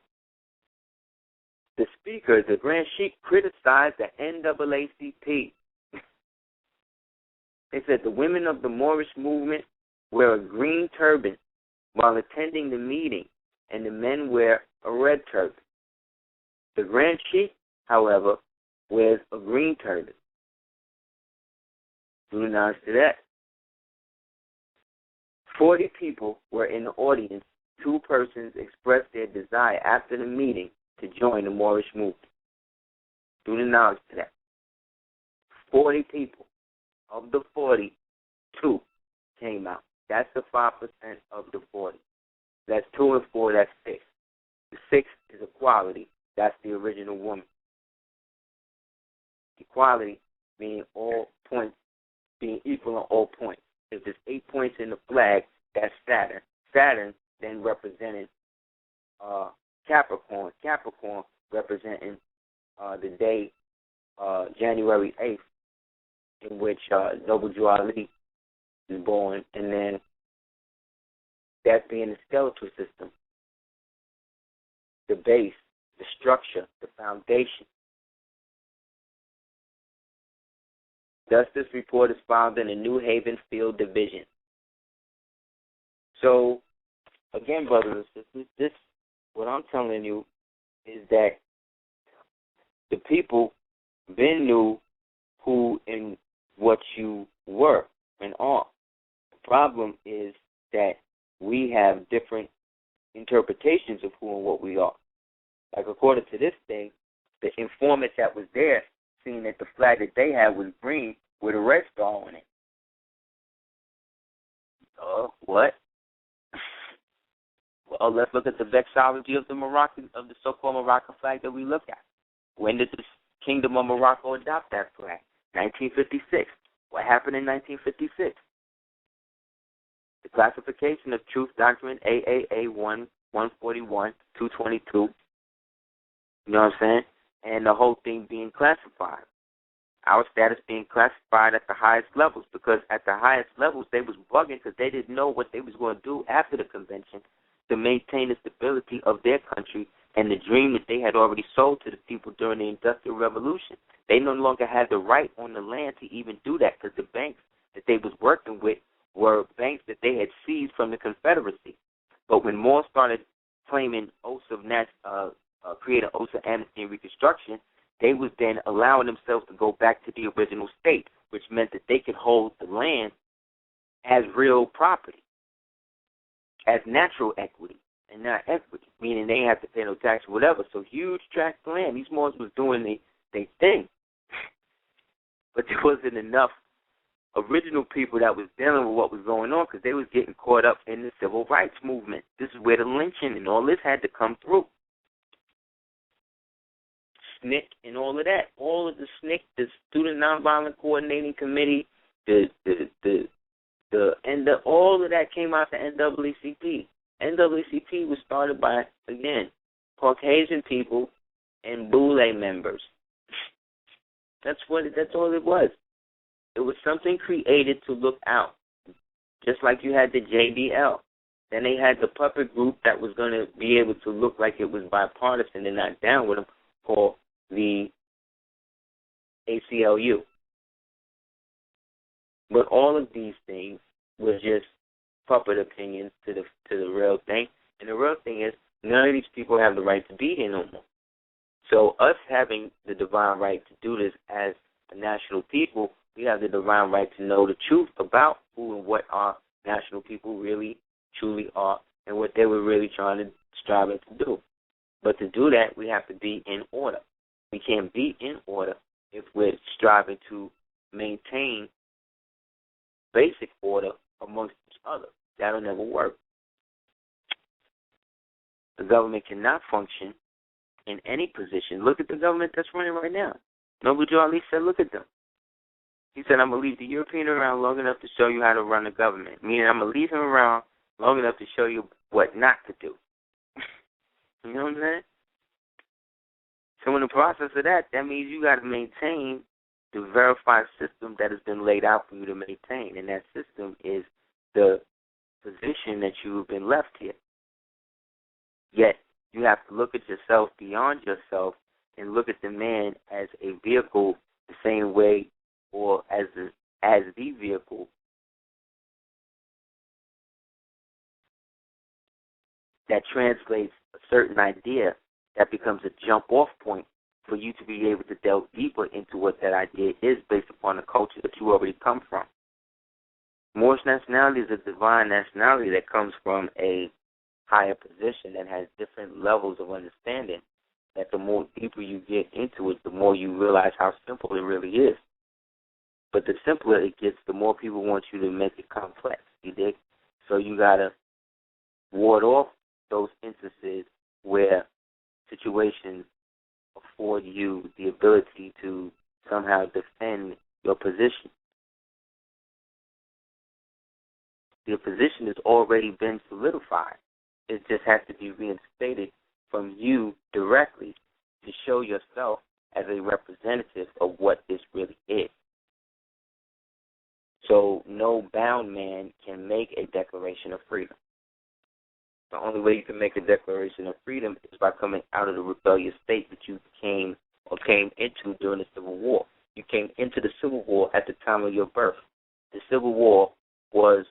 The speaker, the Grand Sheikh, criticized the NAACP. They said the women of the Moorish movement wear a green turban while attending the meeting, and the men wear a red turban. The Grand Sheikh, however, wears a green turban. Do not to that. 40 people were in the audience. 2 persons expressed their desire after the meeting to join the Moorish movement. Do the knowledge to that. 40 people. Of the 40, 2 came out. That's the 5% of the 40. That's 2 and 4, that's 6. The 6 is equality. That's the original woman. Equality meaning all points being equal on all points. If there's 8 points in the flag, that's Saturn. Saturn then representing Capricorn. Capricorn representing the day January 8th, in which Noble Moorally is born, and then that being the skeletal system, the base, the structure, the foundation. Thus, this report is found in the New Haven Field Division. So, again, brothers and sisters, what I'm telling you is that the people then knew who and what you were and are. The problem is that we have different interpretations of who and what we are. Like, according to this thing, the informant that was there, seeing that the flag that they had was green with a red star on it. What? Well, let's look at the vexillology of the Moroccan, of the so-called Moroccan flag that we look at. When did the Kingdom of Morocco adopt that flag? 1956. What happened in 1956? The classification of truth document AAA 141 222. You know what I'm saying? And the whole thing being classified. Our status being classified at the highest levels, because at the highest levels they was bugging because they didn't know what they was going to do after the convention to maintain the stability of their country and the dream that they had already sold to the people during the Industrial Revolution. They no longer had the right on the land to even do that because the banks that they was working with were banks that they had seized from the Confederacy. But when Moore started claiming oaths of creating oaths of amnesty and reconstruction, they was then allowing themselves to go back to the original state, which meant that they could hold the land as real property, as natural equity, and not equity, meaning they didn't have to pay no tax or whatever. So huge tracts of land. These Moors was doing their thing. But there wasn't enough original people that was dealing with what was going on because they was getting caught up in the civil rights movement. This is where the lynching and all this had to come through. SNCC and all of that. All of the SNCC, the Student Nonviolent Coordinating Committee, all of that came out the NAACP. NAACP was started by, again, Caucasian people and Boule members. That's all it was. It was something created to look out. Just like you had the JBL. Then they had the puppet group that was going to be able to look like it was bipartisan and not down with them, called the ACLU. But all of these things were just puppet opinions to the real thing. And the real thing is, none of these people have the right to be here no more. So us having the divine right to do this as a national people, we have the divine right to know the truth about who and what our national people really, truly are and what they were really striving to do. But to do that, we have to be in order. We can't be in order if we're striving to maintain basic order amongst each other. That'll never work. The government cannot function in any position. Look at the government that's running right now. Noble Joe Ali said, look at them. He said, I'm going to leave the European around long enough to show you how to run the government. Meaning I'm going to leave him around long enough to show you what not to do. You know what I'm saying? So in the process of that, that means you got to maintain the verified system that has been laid out for you to maintain. And that system is the position that you have been left here. Yet, you have to look at yourself beyond yourself and look at the man as a vehicle the same way, or as the vehicle that translates a certain idea that becomes a jump-off point for you to be able to delve deeper into what that idea is based upon the culture that you already come from. Moorish nationality is a divine nationality that comes from a higher position that has different levels of understanding, that the more deeper you get into it, the more you realize how simple it really is. But the simpler it gets, the more people want you to make it complex, you dig? So you got to ward off those instances where situations afford you the ability to somehow defend your position. Your position has already been solidified. It just has to be reinstated from you directly to show yourself as a representative of what this really is. So no bound man can make a declaration of freedom. The only way you can make a declaration of freedom is by coming out of the rebellious state that you came into during the Civil War. You came into the Civil War at the time of your birth. The Civil War was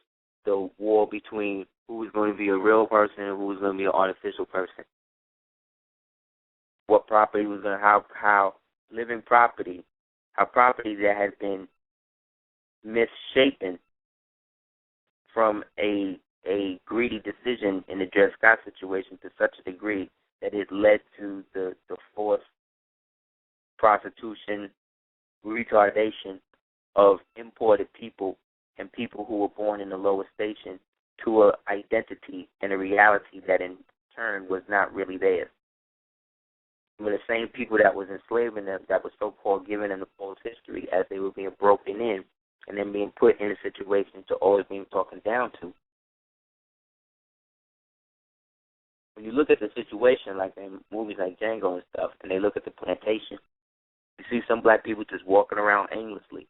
the war between who was going to be a real person and who was going to be an artificial person. What property was going to, how living property, how property that has been misshapen from a greedy decision in the Dred Scott situation to such a degree that it led to the forced prostitution, retardation of imported people and people who were born in the lower station to an identity and a reality that in turn was not really theirs. When the same people that was enslaving them, that was so-called given them the false history as they were being broken in and then being put in a situation to always being talking down to. When you look at the situation like in movies like Django and stuff, and they look at the plantation, you see some black people just walking around aimlessly,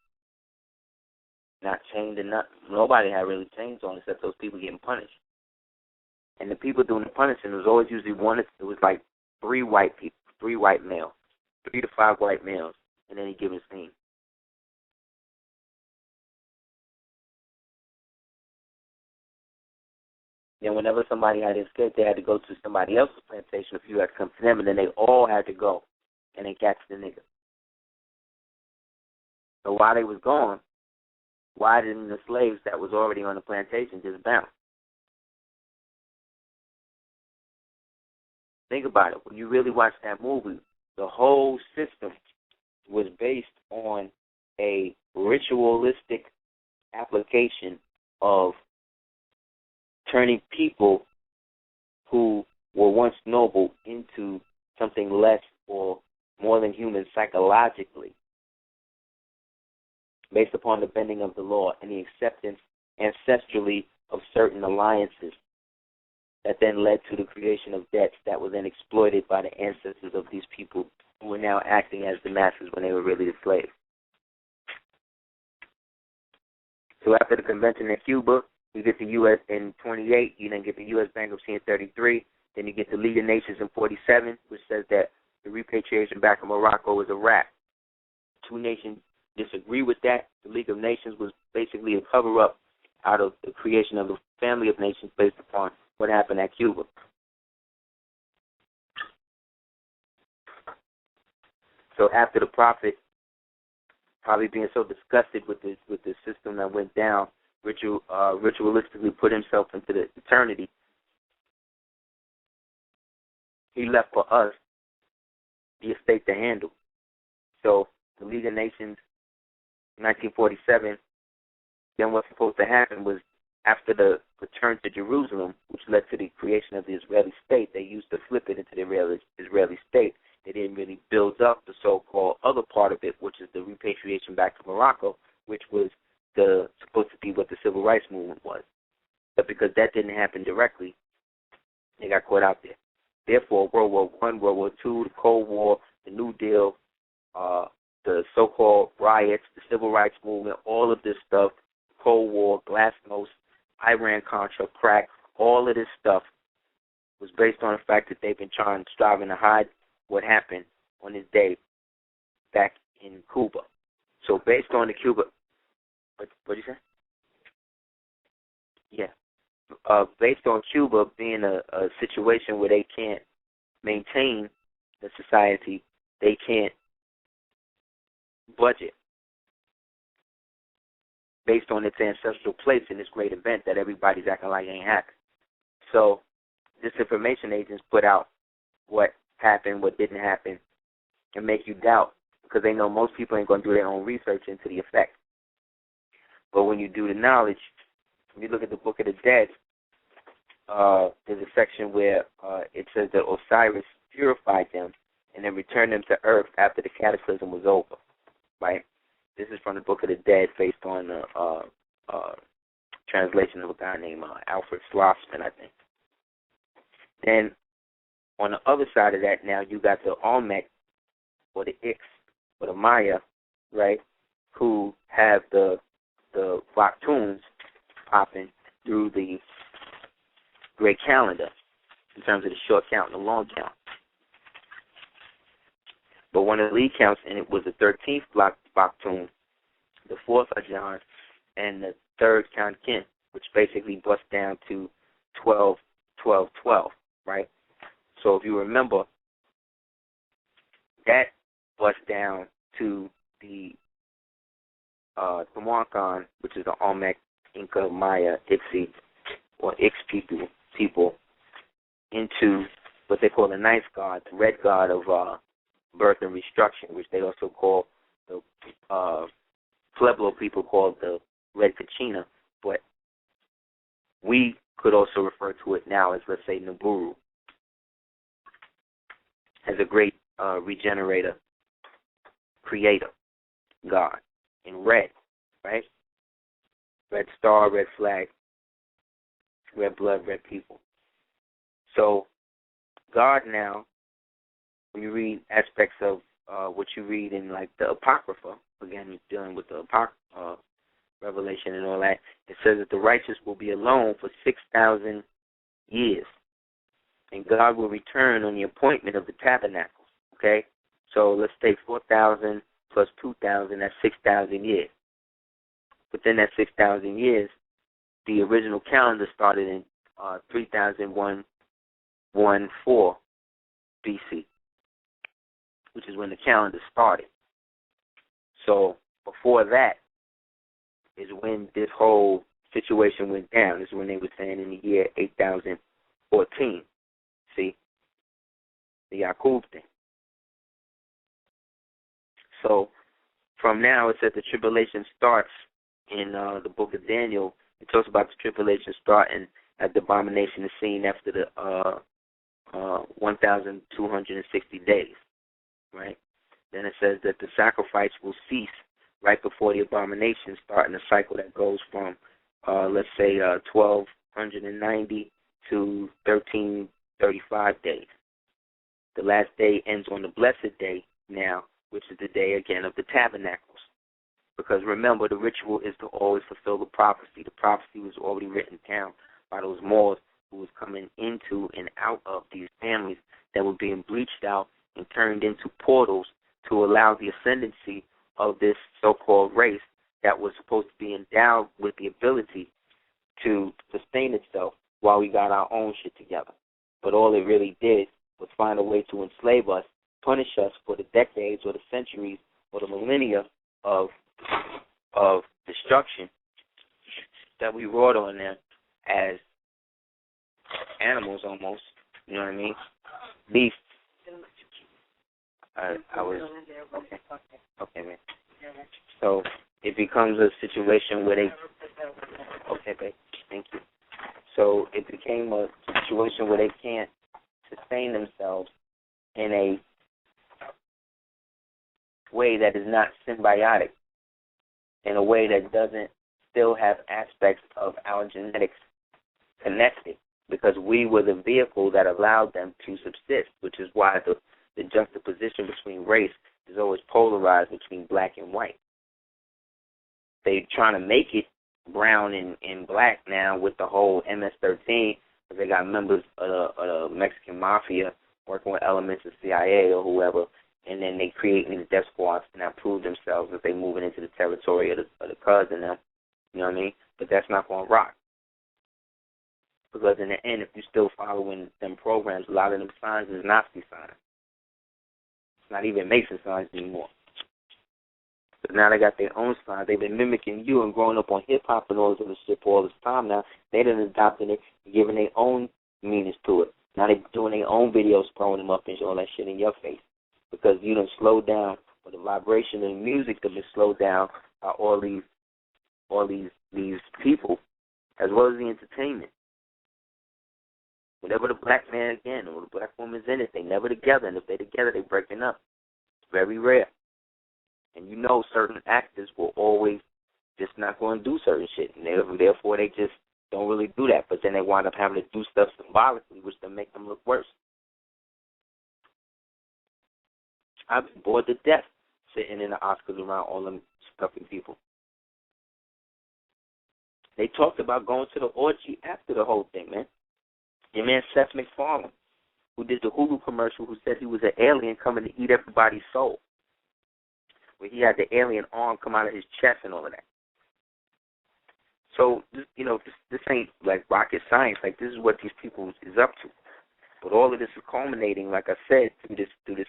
not chained or nothing. Nobody had really chains on except those people getting punished. And the people doing the punishing was always usually one, it was like 3 white people, 3 white males, 3 to 5 white males in any given scene. Then whenever somebody had escaped, they had to go to somebody else's plantation. A few had to come to them, and then they all had to go and then catch the nigga. So while they was gone, why didn't the slaves that was already on the plantation just bounce? Think about it. When you really watch that movie, the whole system was based on a ritualistic application of turning people who were once noble into something less or more than human psychologically, based upon the bending of the law and the acceptance ancestrally of certain alliances that then led to the creation of debts that were then exploited by the ancestors of these people who were now acting as the masters when they were really the slaves. So after the convention in Cuba, you get the U.S. in 28. You then get the U.S. bankruptcy in 33. Then you get the League of Nations in 47, which says that the repatriation back of Morocco is a wrap. Two nations disagree with that. The League of Nations was basically a cover-up out of the creation of the family of nations based upon what happened at Cuba. So after the prophet, probably being so disgusted with the system that went down, ritualistically put himself into the eternity, he left for us the estate to handle. So the League of Nations, 1947, then what's supposed to happen was after the return to Jerusalem, which led to the creation of the Israeli state, they used to flip it into the Israeli state. They didn't really build up the so-called other part of it, which is the repatriation back to Morocco, which was supposed to be what the civil rights movement was. But because that didn't happen directly, they got caught out there. Therefore, World War I, World War II, the Cold War, the New Deal, the so-called riots, the civil rights movement, all of this stuff, Cold War, Glasnost, Iran-Contra, crack, all of this stuff was based on the fact that they've been striving to hide what happened on this day back in Cuba. So based on the Cuba, what did you say? Yeah. Based on Cuba being a situation where they can't maintain the society, they can't budget based on its ancestral place in this great event that everybody's acting like ain't happened. So disinformation agents put out what happened, what didn't happen, and make you doubt because they know most people ain't going to do their own research into the effect. But when you do the knowledge, when you look at the Book of the Dead, there's a section where it says that Osiris purified them and then returned them to earth after the cataclysm was over, right? This is from the Book of the Dead based on the translation of a guy named Alfred Schlossman, I think. Then on the other side of that now, you got the Olmec or the Ix or the Maya, right, who have the Baktuns popping through the great calendar in terms of the short count and the long count. But one of the lead counts in it was the 13th Baktun, the 4th Ajan, and the 3rd Kankin, which basically busts down to 12, 12, 12, right? So if you remember, that busts down to the Tamarkan, which is the Olmec, Inca, Maya, Ixi, or Ix people, into what they call the ninth god, the red god of birth and restructuring, which they also call the Pueblo people call the red Kachina, but we could also refer to it now as, let's say, Naburu, as a great regenerator, creator, God, in red, right? Red star, red flag, red blood, red people. So God now, when you read aspects of what you read in like the Apocrypha, again, you're dealing with the Revelation and all that, it says that the righteous will be alone for 6,000 years. And God will return on the appointment of the tabernacles, okay? So let's take 4,000 plus 2,000, that's 6,000 years. Within that 6,000 years, the original calendar started in 3014 BC, which is when the calendar started. So before that is when this whole situation went down. This is when they were saying in the year 8014. See? The Yaqub thing. So from now, it says the tribulation starts in the book of Daniel. It talks about the tribulation starting at the abomination is seen after the 1,260 days, right? Then it says that the sacrifice will cease right before the abomination, starting a cycle that goes from, let's say, 1,290 to 1,335 days. The last day ends on the blessed day now, which is the day, again, of the tabernacles. Because remember, the ritual is to always fulfill the prophecy. The prophecy was already written down by those Moors who was coming into and out of these families that were being bleached out and turned into portals to allow the ascendancy of this so-called race that was supposed to be endowed with the ability to sustain itself while we got our own shit together. But all it really did was find a way to enslave us, punish us for the decades or the centuries or the millennia of destruction that we wrought on them as animals almost, you know what I mean? Beasts. I was okay, man. So it becomes a situation where they babe, thank you. So it became a situation where they can't sustain themselves in a way that is not symbiotic, in a way that doesn't still have aspects of our genetics connected, because we were the vehicle that allowed them to subsist, which is why the juxtaposition between race is always polarized between black and white. They're trying to make it brown and black now with the whole MS-13, because they got members of the Mexican mafia working with elements of CIA or whoever, and then they create these death squads to now prove themselves that they're moving into the territory of the cuz and them. You know what I mean? But that's not going to rock. Because in the end, if you're still following them programs, a lot of them signs is Nazi signs. It's not even Mason signs anymore. But now they got their own signs. They've been mimicking you and growing up on hip-hop and all this other shit for all this time now. They done adopted it and giving their own meanings to it. Now they doing their own videos, throwing them up and all that shit in your face. Because you done slowed down, or the vibration of the music has been slowed down by all these people, as well as the entertainment. Whenever the black man again or the black woman's in it, they never together, and if they together, they breaking up. It's very rare. And you know certain actors will always just not going to do certain shit, and therefore they just don't really do that, but then they wind up having to do stuff symbolically, which will make them look worse. I've been bored to death sitting in the Oscars around all them stuffy people. They talked about going to the orgy after the whole thing, man. Your man Seth MacFarlane, who did the Hulu commercial, who said he was an alien coming to eat everybody's soul, where he had the alien arm come out of his chest and all of that. So, you know, this ain't like rocket science. Like, this is what these people is up to. But all of this is culminating, like I said, through this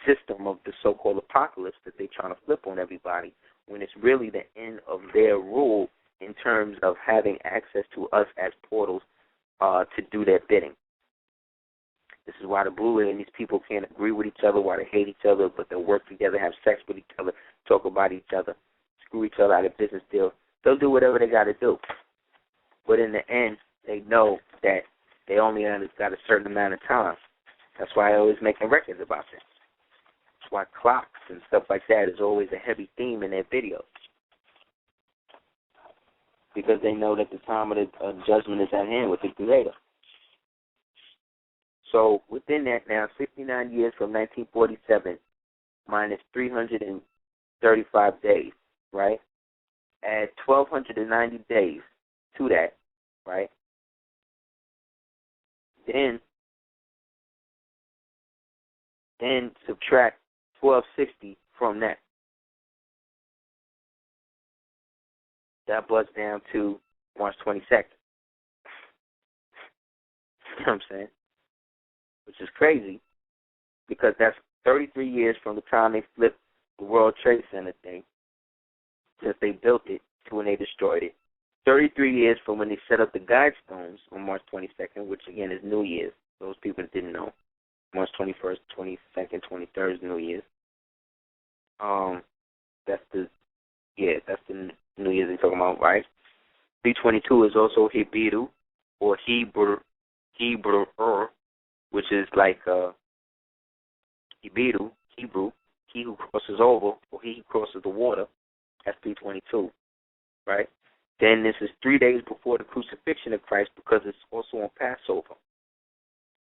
system of the so-called apocalypse that they're trying to flip on everybody, when it's really the end of their rule in terms of having access to us as portals to do their bidding. This is why the Blue and these people can't agree with each other, why they hate each other, but they'll work together, have sex with each other, talk about each other, screw each other out of business deals. They'll do whatever they got to do. But in the end, they know that they only got a certain amount of time. That's why they're always making records about this. That's why clocks and stuff like that is always a heavy theme in their videos. Because they know that the time of the judgment is at hand with the Creator. So within that now, 69 years from 1947 minus 335 days, right? Add 1,290 days to that, right? Then subtract 1,260 from that. That busts down to March 22nd. You know what I'm saying? Which is crazy, because that's 33 years from the time they flipped the World Trade Center thing, since they built it to when they destroyed it. 33 years from when they set up the Guidestones on March 22nd, which again is New Year's. Those people that didn't know. March 21st, 22nd, 23rd is New Year's. That's the New Year's they're talking about, right? 322 is also Heru, or Hebrew, which is like Hebrew, he who crosses over, or he who crosses the water. That's 322, right? Then this is 3 days before the crucifixion of Christ, because it's also on Passover.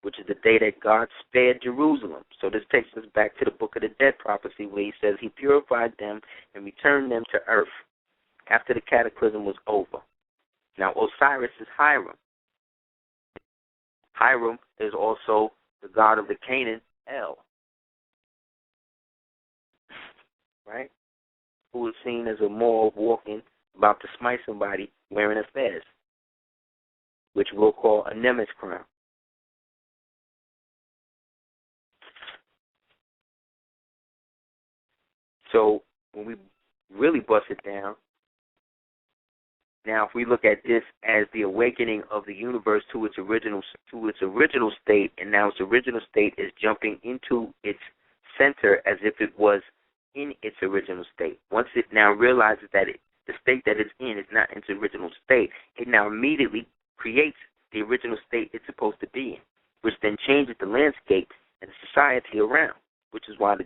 which is the day that God spared Jerusalem. So this takes us back to the Book of the Dead prophecy where he says he purified them and returned them to earth after the cataclysm was over. Now Osiris is Hiram. Hiram is also the god of the Canaan, El, right? Who is seen as a Moor walking about to smite somebody wearing a fez, which we'll call a Nemes crown. So when we really bust it down, now if we look at this as the awakening of the universe to its original state, and now its original state is jumping into its center as if it was in its original state. Once it now realizes that the state that it's in is not its original state, it now immediately creates the original state it's supposed to be in, which then changes the landscape and the society around, which is why the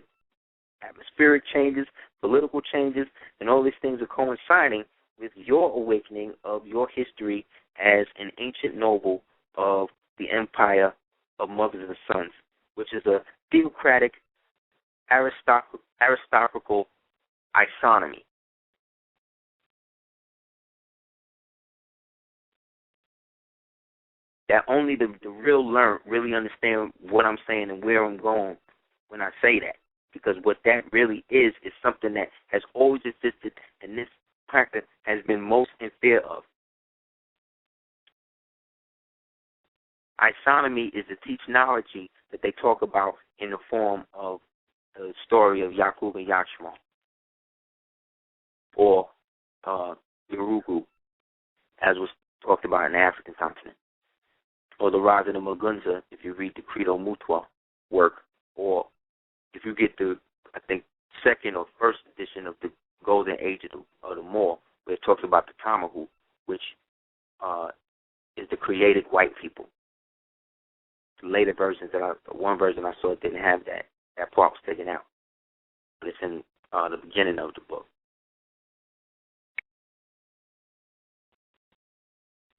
atmospheric changes, political changes, and all these things are coinciding with your awakening of your history as an ancient noble of the empire of mothers and sons, which is a theocratic, aristocratical isonomy. That only the real learned really understand what I'm saying and where I'm going when I say that. Because what that really is something that has always existed, and this practice has been most in fear of. Isonomy is the technology that they talk about in the form of the story of Yaqub and Yashma, or Urugu, as was talked about in the African continent, or the rise of the Magunza, if you read the Credo Mutwa work, or if you get the, I think, second or first edition of the Golden Age of the Moor, where it talks about the Tamahu, which is the created white people. The later versions one version I saw didn't have that. That part was taken out. But it's in the beginning of the book.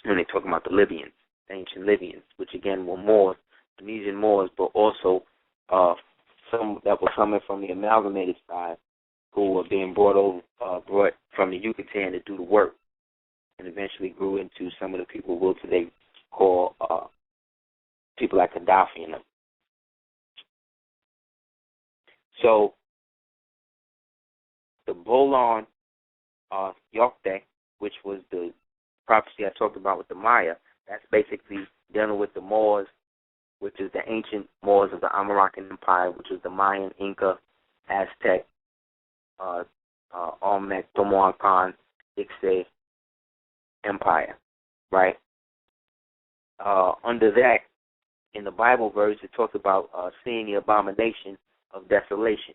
And they talk about the Libyans, the ancient Libyans, which again were Moors, Tunisian Moors, but also some that were coming from the amalgamated side, who were being brought from the Yucatan to do the work, and eventually grew into some of the people we'll today call people like Gaddafi and them. So the Bolon Yokte, which was the prophecy I talked about with the Maya, that's basically dealing with the Moors, which is the ancient Moors of the Amaracan Empire, which is the Mayan, Inca, Aztec, Olmec, Tomoacan, Ixtay Empire, right? Under that, in the Bible verse, it talks about seeing the abomination of desolation.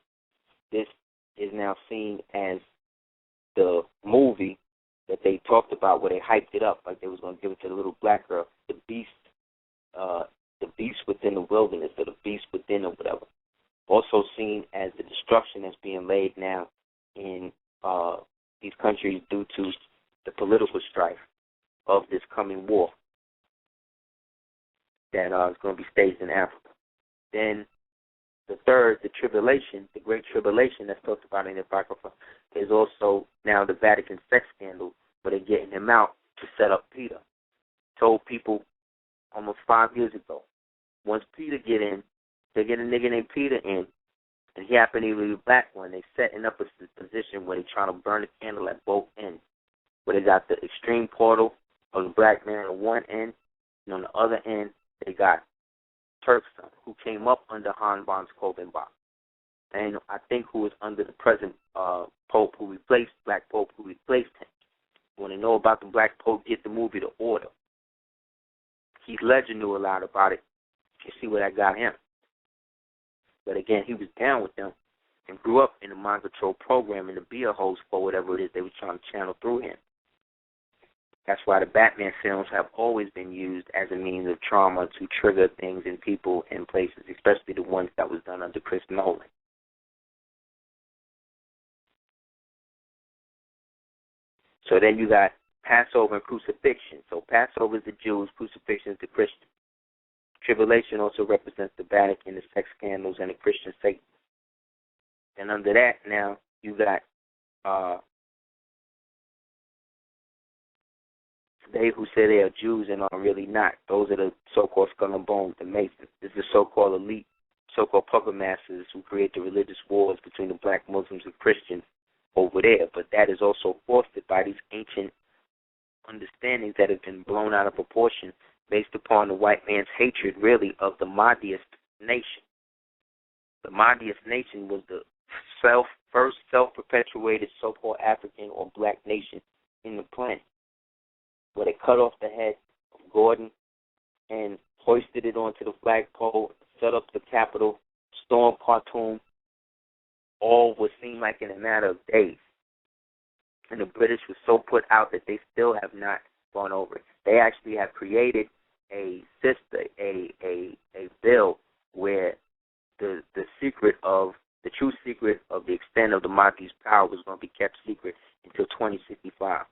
This is now seen as the movie that they talked about where they hyped it up like they was going to give it to the little black girl, the beast within the wilderness, or the beast within, or whatever. Also seen as the destruction that's being laid now in these countries due to the political strife of this coming war that is going to be staged in Africa. Then the third, the tribulation, the great tribulation that's talked about in the Apocrypha, is also now the Vatican sex scandal, where they're getting him out to set up Peter. Told people almost 5 years ago, once Peter get in, they get a nigga named Peter in, and he happened to be a black one. They setting up a position where they're trying to burn the candle at both ends, where they got the extreme portal of the black man on one end, and on the other end, they got Turkson, who came up under Han von Skobenbach, and I think who is under the present Pope who replaced, Black Pope who replaced him. When they know about the Black Pope, get the movie The Order. Heath Ledger knew a lot about it. You see where that got him. But again, he was down with them and grew up in the mind control program and to be a host for whatever it is they were trying to channel through him. That's why the Batman films have always been used as a means of trauma to trigger things in people and places, especially the ones that was done under Chris Nolan. So then you got Passover and crucifixion. So Passover is the Jews, crucifixion is the Christians. tribulation also represents the Vatican, the sex scandals, and the Christian Satan. And under that, now you got they who say they are Jews and are really not. Those are the so-called skull and bones, the Masons. This is the so-called elite, so-called puppet masters who create the religious wars between the black Muslims and Christians over there. But that is also fostered by these ancient understandings that have been blown out of proportion based upon the white man's hatred, really, of the Mahdiist nation. The Mahdiist nation was the first self-perpetuated so-called African or black nation in the planet, where they cut off the head of Gordon and hoisted it onto the flagpole, set up the capital, stormed Khartoum, all would seem like in a matter of days. And the British were so put out that they still have not gone over it. They actually have created a bill where the true secret of the extent of the Mahdi's power was going to be kept secret until 2065.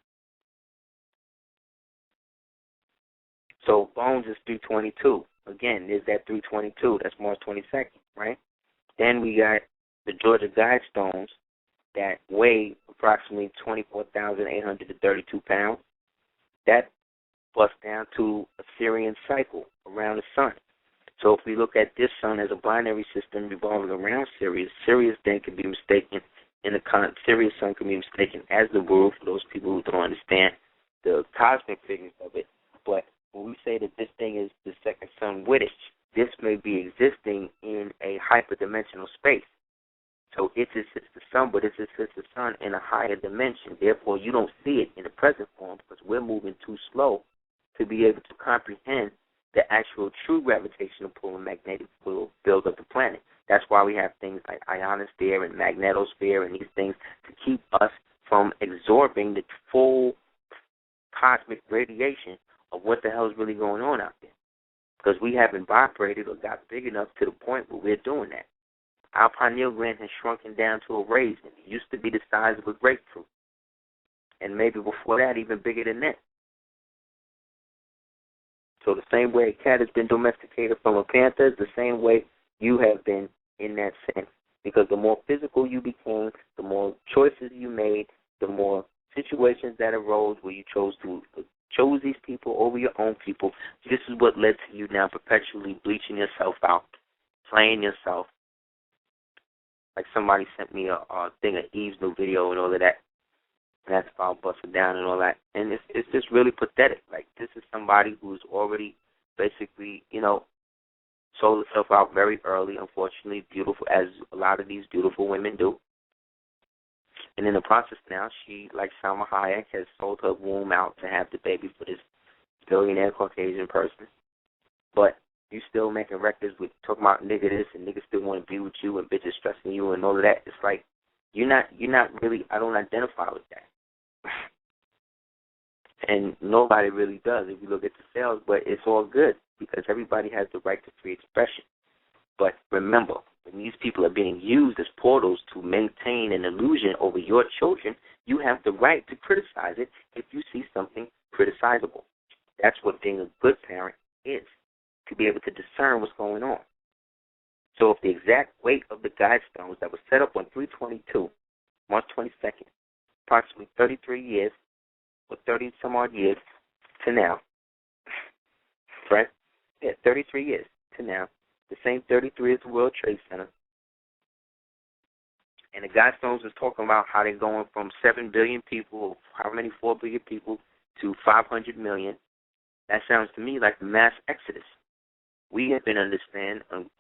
So Bones is 322. Again, there's that 322. That's March 22nd, right? Then we got the Georgia Guidestones that weigh approximately 24,832 pounds. That busts down to a Syrian cycle around the sun. So if we look at this sun as a binary system revolving around Sirius, Sirius then can be mistaken Sirius sun can be mistaken as the world for those people who don't understand the cosmic figures of it. But when we say that this thing is the second sun with it, this may be existing in a hyperdimensional space. So it assists the sun, but it assists the sun in a higher dimension. Therefore, you don't see it in the present form because we're moving too slow to be able to comprehend the actual true gravitational pull and magnetic field of the planet. That's why we have things like ionosphere and magnetosphere and these things to keep us from absorbing the full cosmic radiation of what the hell is really going on out there. Because we haven't vibrated or got big enough to the point where we're doing that. Our pineal gland has shrunken down to a raisin. It used to be the size of a grapefruit. And maybe before that, even bigger than that. So the same way a cat has been domesticated from a panther is the same way you have been in that sense. Because the more physical you became, the more choices you made, the more situations that arose where you chose these people over your own people. This is what led to you now perpetually bleaching yourself out, playing yourself. Like somebody sent me a thing of Eve's new video and all of that. And that's about busted down and all that. And it's just really pathetic. Like, this is somebody who's already basically, sold herself out very early, unfortunately, beautiful, as a lot of these beautiful women do. And in the process now, she, like Salma Hayek, has sold her womb out to have the baby for this billionaire Caucasian person. But you still making records with talking about nigga this and niggas still want to be with you and bitches stressing you and all of that. It's like, you're not really, I don't identify with that. And nobody really does if you look at the sales, but it's all good because everybody has the right to free expression. But remember, when these people are being used as portals to maintain an illusion over your children, you have the right to criticize it if you see something criticizable. That's what being a good parent is, to be able to discern what's going on. So if the exact weight of the guidestones that was set up on 3/22, March 22nd, approximately 33 years, or 30-some-odd years to now, right? Yeah, 33 years to now. The same 33 as the World Trade Center. And the Guidestones was talking about how they're going from 7 billion people, how many 4 billion people, to 500 million. That sounds to me like the mass exodus. We have been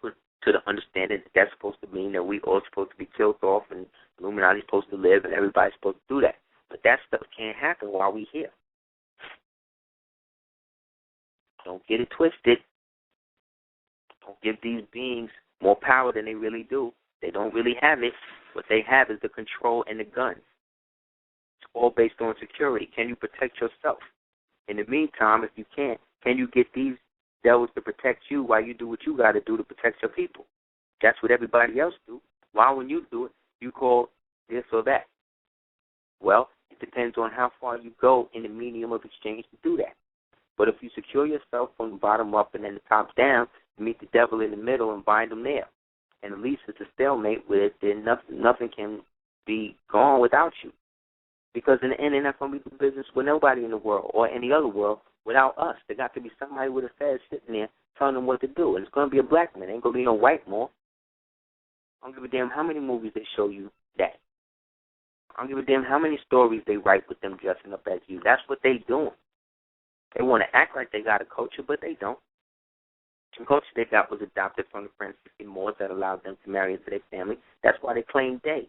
put to the understanding that that's supposed to mean that we all supposed to be killed off and Illuminati's supposed to live and everybody's supposed to do that. But that stuff can't happen while we're here. Don't get it twisted. Don't give these beings more power than they really do. They don't really have it. What they have is the control and the guns. It's all based on security. Can you protect yourself? In the meantime, if you can't, can you get these devils to protect you while you do what you got to do to protect your people? That's what everybody else do. Why, when you do it, you call this or that? Well, it depends on how far you go in the medium of exchange to do that. But if you secure yourself from the bottom up and then the top down, meet the devil in the middle and bind him there. And at least it's a stalemate where nothing can be gone without you. Because in the end, they're not going to be doing business with nobody in the world or any other world without us. There got to be somebody with a fez sitting there telling them what to do. And it's going to be a black man. It ain't going to be no white more. I don't give a damn how many movies they show you that. I don't give a damn how many stories they write with them dressing up as you. That's what they doing. They want to act like they got a culture, but they don't. The culture they got was adopted from the Franciscan Moors that allowed them to marry into their family. That's why they claim they.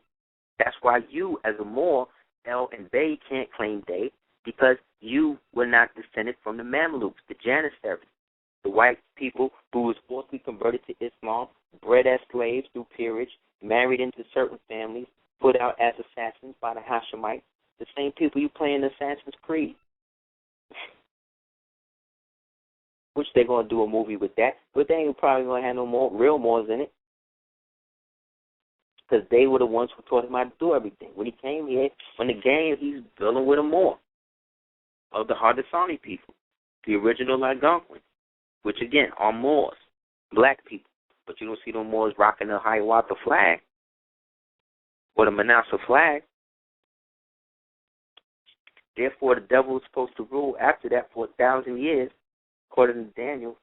That's why you, as a Moor, El and they can't claim they, because you were not descended from the Mamelukes, the Janissaries, the white people who was forcibly converted to Islam, bred as slaves through peerage, married into certain families, put out as assassins by the Hashemites, the same people you play in Assassin's Creed. Which they're going to do a movie with that, but they ain't probably going to have no more real Moors in it. Because they were the ones who taught him how to do everything. When he came here, when the game, he's dealing with a Moor of the Haudenosaunee people, the original Algonquins, which again are Moors, black people. But you don't see no Moors rocking the Hiawatha flag or the Manasseh flag. Therefore, the devil is supposed to rule after that for 1,000 years. According to Daniel,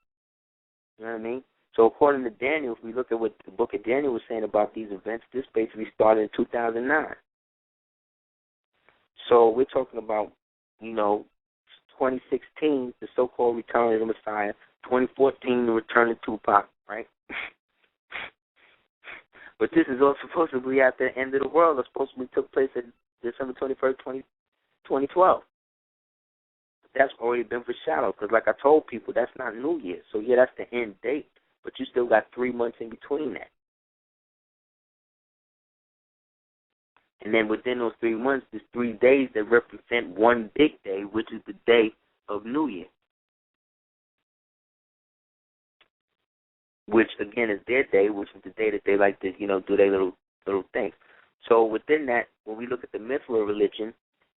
you know what I mean? So according to Daniel, if we look at what the book of Daniel was saying about these events, this basically started in 2009. So we're talking about, 2016, the so-called return of the Messiah, 2014, the return of Tupac, right? But this is all supposedly at the end of the world. It supposedly took place at December 21st, 2012. That's already been foreshadowed because, like I told people, that's not New Year. So, yeah, that's the end date, but you still got 3 months in between that. And then within those 3 months, there's 3 days that represent one big day, which is the day of New Year, which, again, is their day, which is the day that they like to, do their little things. So within that, when we look at the Mithra religion,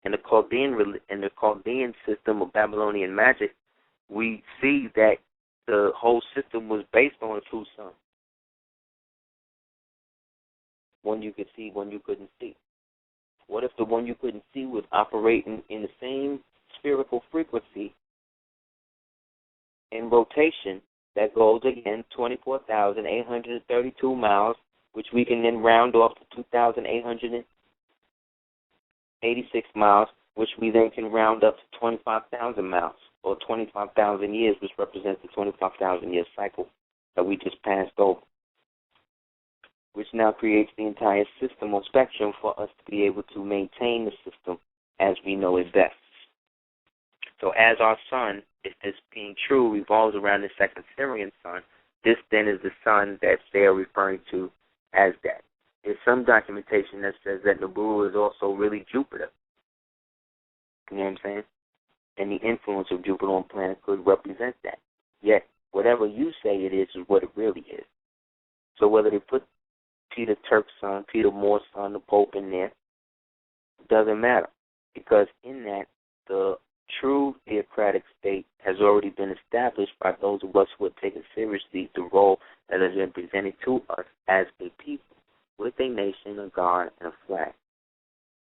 and the Chaldean system of Babylonian magic, we see that the whole system was based on a true sun. One you could see, one you couldn't see. What if the one you couldn't see was operating in the same spherical frequency in rotation that goes, again, 24,832 miles, which we can then round off to 2,886 miles, which we then can round up to 25,000 miles, or 25,000 years, which represents the 25,000-year cycle that we just passed over, which now creates the entire system or spectrum for us to be able to maintain the system as we know it best. So as our sun, if this being true, revolves around the second Syrian sun, this then is the sun that they are referring to as that. There's some documentation that says that Nibiru is also really Jupiter. You know what I'm saying? And the influence of Jupiter on planet could represent that. Yet, whatever you say it is what it really is. So whether they put Peter Turk's son, Peter Moore's son, the Pope in there, it doesn't matter. Because in that, the true theocratic state has already been established by those of us who have taken seriously the role that has been presented to us as a people, with a nation, a God, and a flag,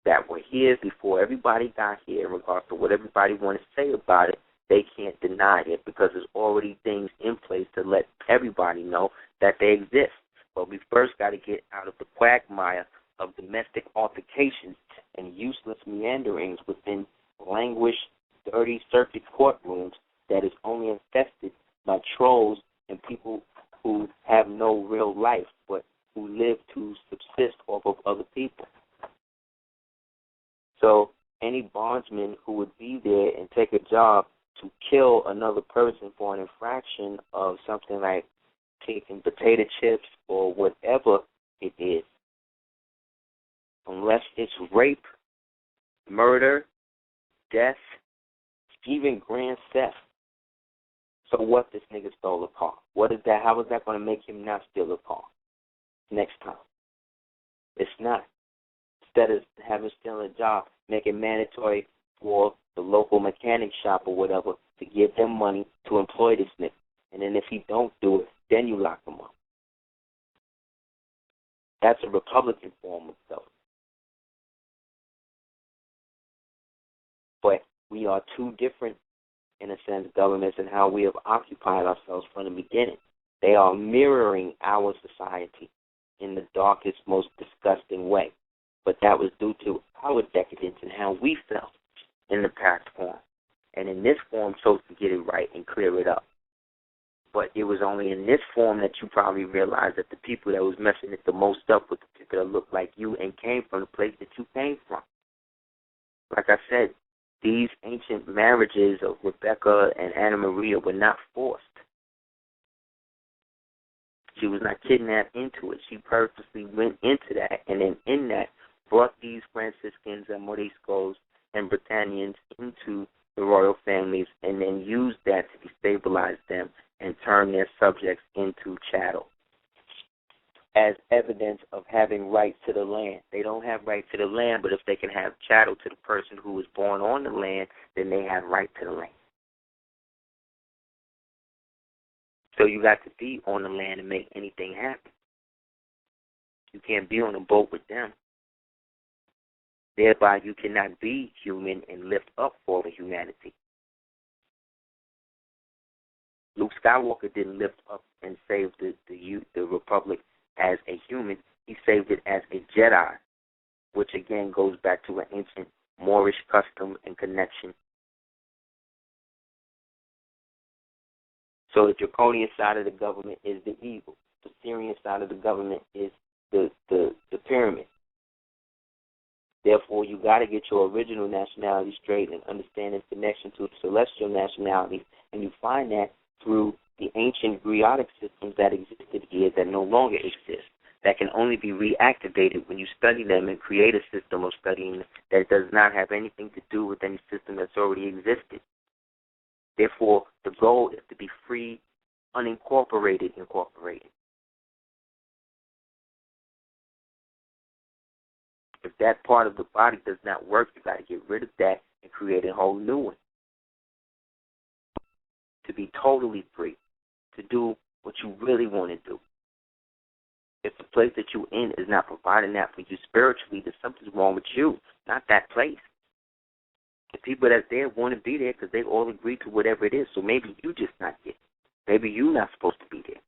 that were here before everybody got here, regardless of what everybody want to say about it. They can't deny it because there's already things in place to let everybody know that they exist. But we first got to get out of the quagmire of domestic altercations and useless meanderings within languished, dirty circuit courtrooms that is only infested by trolls and people who have no real life, but who live to subsist off of other people. So any bondsman who would be there and take a job to kill another person for an infraction of something like taking potato chips or whatever it is, unless it's rape, murder, death, even grand theft. So what, this nigga stole a car? What is that? How is that going to make him not steal a car next time? It's not. Instead of having stealing a job, make it mandatory for the local mechanic shop or whatever to give them money to employ this nigga. And then if he don't do it, then you lock them up. That's a Republican form of government. But we are two different, in a sense, governments and how we have occupied ourselves from the beginning. They are mirroring our society in the darkest, most disgusting way. But that was due to our decadence and how we felt in the past form. And in this form, chose to get it right and clear it up. But it was only in this form that you probably realized that the people that was messing it the most up were the people that looked like you and came from the place that you came from. Like I said, these ancient marriages of Rebecca and Anna Maria were not forced. She was not kidnapped into it. She purposely went into that, and then in that brought these Franciscans and Moriscos and Britannians into the royal families, and then used that to destabilize them and turn their subjects into chattel as evidence of having right to the land. They don't have right to the land, but if they can have chattel to the person who was born on the land, then they have right to the land. So you got to be on the land to make anything happen. You can't be on a boat with them. Thereby, you cannot be human and lift up all the humanity. Luke Skywalker didn't lift up and save the Republic as a human. He saved it as a Jedi, which again goes back to an ancient Moorish custom and connection. So the draconian side of the government is the evil. The Syrian side of the government is the pyramid. Therefore, you got to get your original nationality straight and understand its connection to the celestial nationalities, and you find that through the ancient griotic systems that existed here that no longer exist, that can only be reactivated when you study them and create a system of studying that does not have anything to do with any system that's already existed. Therefore, the goal is to be free, unincorporated, incorporated. If that part of the body does not work, you got to get rid of that and create a whole new one. To be totally free, to do what you really want to do. If the place that you're in is not providing that for you spiritually, then something's wrong with you, not that place. The people that's there want to be there because they all agree to whatever it is, so maybe you just not there. Maybe you're not supposed to be there.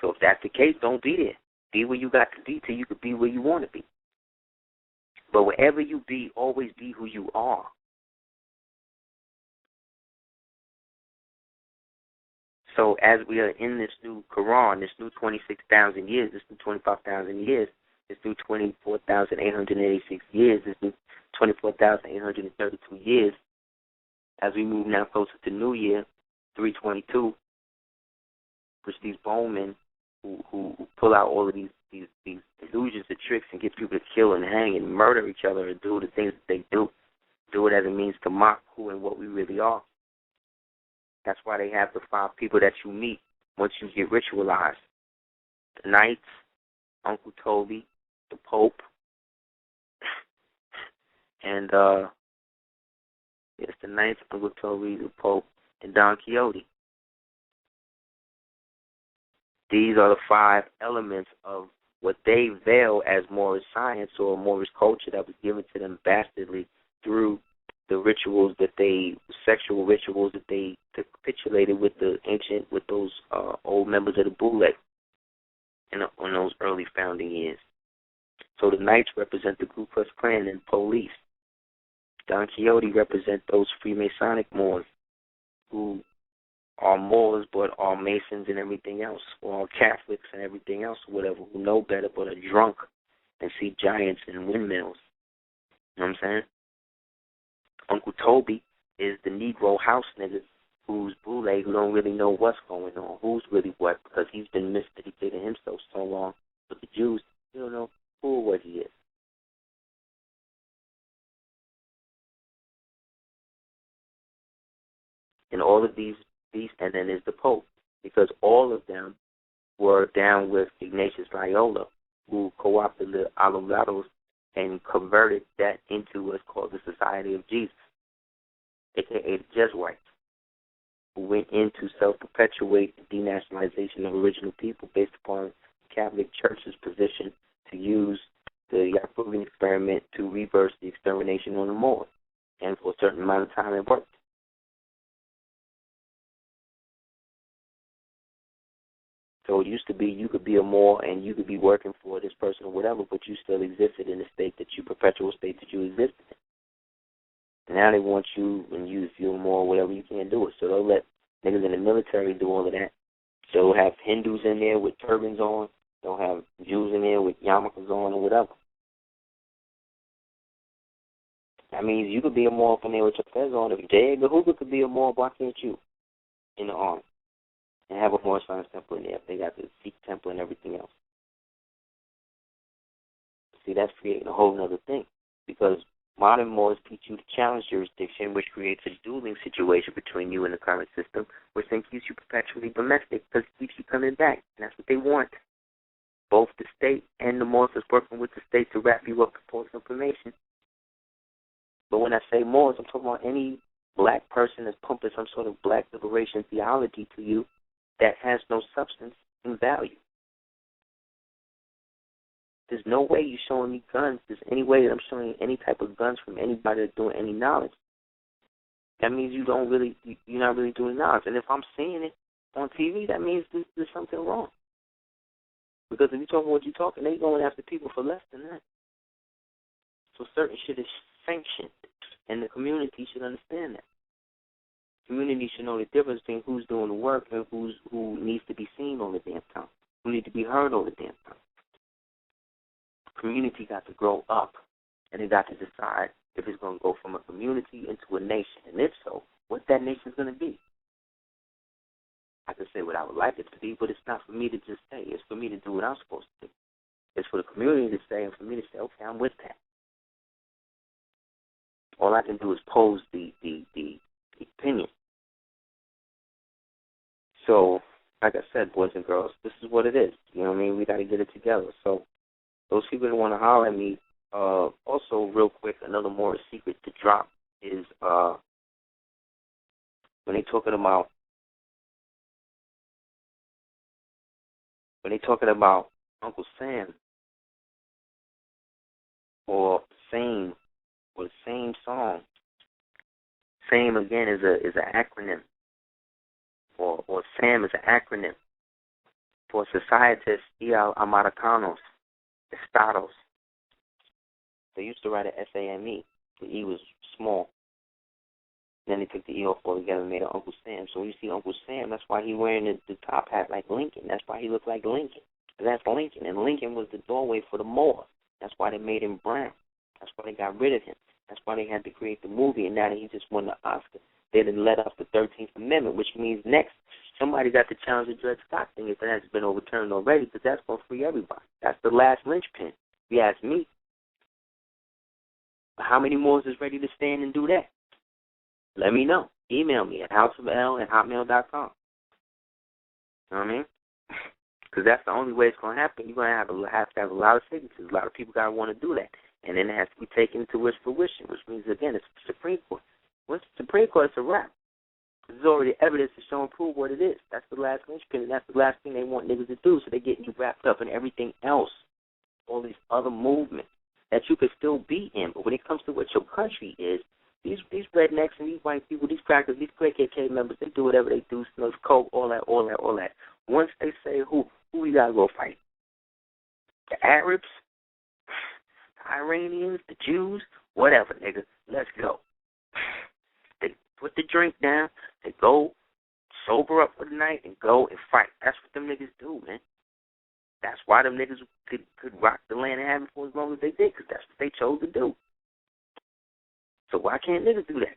So if that's the case, don't be there. Be where you got to be till you can be where you want to be. But wherever you be, always be who you are. So as we are in this new Quran, this new 26,000 years, this new 25,000 years, this new 24,886 years, this new 24,832 years, as we move now closer to New Year, 322, which these bowmen who pull out all of these illusions and tricks and get people to kill and hang and murder each other and do the things that they do it as a means to mock who and what we really are. That's why they have the 5 people that you meet once you get ritualized. The Knights, Uncle Toby, the Pope, and it's the Knights, Uncle Toby, the Pope, and Don Quixote. These are the 5 elements of what they veil as Moorish science or Moorish culture that was given to them bastardly through the rituals sexual rituals that they capitulated with with those old members of the Boule in those early founding years. So the Knights represent the Ku Klux Klan and police. Don Quixote represent those Freemasonic Moors who are Moors but are Masons and everything else, or are Catholics and everything else, or whatever, who know better but are drunk and see giants and windmills. You know what I'm saying? Uncle Toby is the Negro house nigga who's boule, who don't really know what's going on, who's really what, because he's been miseducating himself so long with the Jews, he don't know who or what he is. And all of these, and then there's the Pope, because all of them were down with Ignatius Loyola, who co-opted the Alogados and converted that into what's called the Society of Jesus, a.k.a. the Jesuits. who went in to self-perpetuate the denationalization of original people based upon the Catholic Church's position to use the Yakubian experiment to reverse the extermination on the Moors. And for a certain amount of time, it worked. So it used to be you could be a Moor and you could be working for this person or whatever, but you still existed in the state that you, perpetual state that you existed in. And now they want you, and you, if you're a Moor or whatever, you can't do it. So they'll let niggas in the military do all of that. They'll have Hindus in there with turbans on. They'll have Jews in there with yarmulkes on or whatever. That means you could be a Moor up in there with your fez on. If J. Edgar Hoover could be a Moor, why can't you in the army? And have a Moor Science Temple in there if they got the Sikh temple and everything else. See, that's creating a whole other thing. Because modern Moors teach you to challenge jurisdiction, which creates a dueling situation between you and the current system, which then keeps you perpetually domestic because it keeps you coming back. And that's what they want. Both the state and the Moors is working with the state to wrap you up with false information. But when I say Moors, I'm talking about any black person that's pumping some sort of black liberation theology to you that has no substance and value. There's no way you're showing me guns. There's any way that I'm showing you any type of guns from anybody that's doing any knowledge. That means you're not really doing knowledge. And if I'm seeing it on TV, that means there's something wrong. Because if you're talking what you're talking, they're going after people for less than that. So certain shit is sanctioned, and the community should understand that. Community should know the difference between who's doing the work and who needs to be seen all the damn time, who needs to be heard all the damn time. Community got to grow up, and they got to decide if it's going to go from a community into a nation, and if so, what that nation's going to be. I can say what I would like it to be, but it's not for me to just say. It's for me to do what I'm supposed to do. It's for the community to say, and for me to say, okay, I'm with that. All I can do is pose the opinion. So, like I said, boys and girls, this is what it is. You know what I mean? We got to get it together. So, those people that want to holler at me, also, real quick, another more secret to drop is when they talking about Uncle Sam or Same or the same song. Same again is an acronym, or SAM is an acronym for Societas y Americanos Estados. They used to write an SAME. The E was small. Then they took the E off altogether and made it Uncle Sam. So when you see Uncle Sam, that's why he's wearing the top hat like Lincoln. That's why he looked like Lincoln. That's Lincoln. And Lincoln was the doorway for the Moors. That's why they made him brown. That's why they got rid of him. That's why they had to create the movie. And now that he just won the Oscar, they didn't let off the 13th Amendment, which means next somebody got to challenge the Dred Scott thing if it hasn't been overturned already, because that's going to free everybody. That's the last linchpin, if you ask me. How many more is ready to stand and do that? Let me know. Email me at houseofel@hotmail.com. You know what I mean? Because that's the only way it's going to happen. You're going to have to have a lot of signatures. A lot of people got to want to do that. And then it has to be taken to its fruition, which means, again, it's the Supreme Court. Once the Supreme Court, it's a wrap. There's already evidence to show and prove what it is. That's the last linchpin, and that's the last thing they want niggas to do, so they're getting you wrapped up in everything else, all these other movements that you could still be in. But when it comes to what your country is, these rednecks and these white people, these crackers, these KKK members, they do whatever they do, smoke coke, all that. Once they say who we got to go fight? The Arabs, the Iranians, the Jews, whatever, nigga, let's go. They put the drink down, they go sober up for the night and go and fight. That's what them niggas do, man. That's why them niggas could rock the land and have it for as long as they did, because that's what they chose to do. So why can't niggas do that?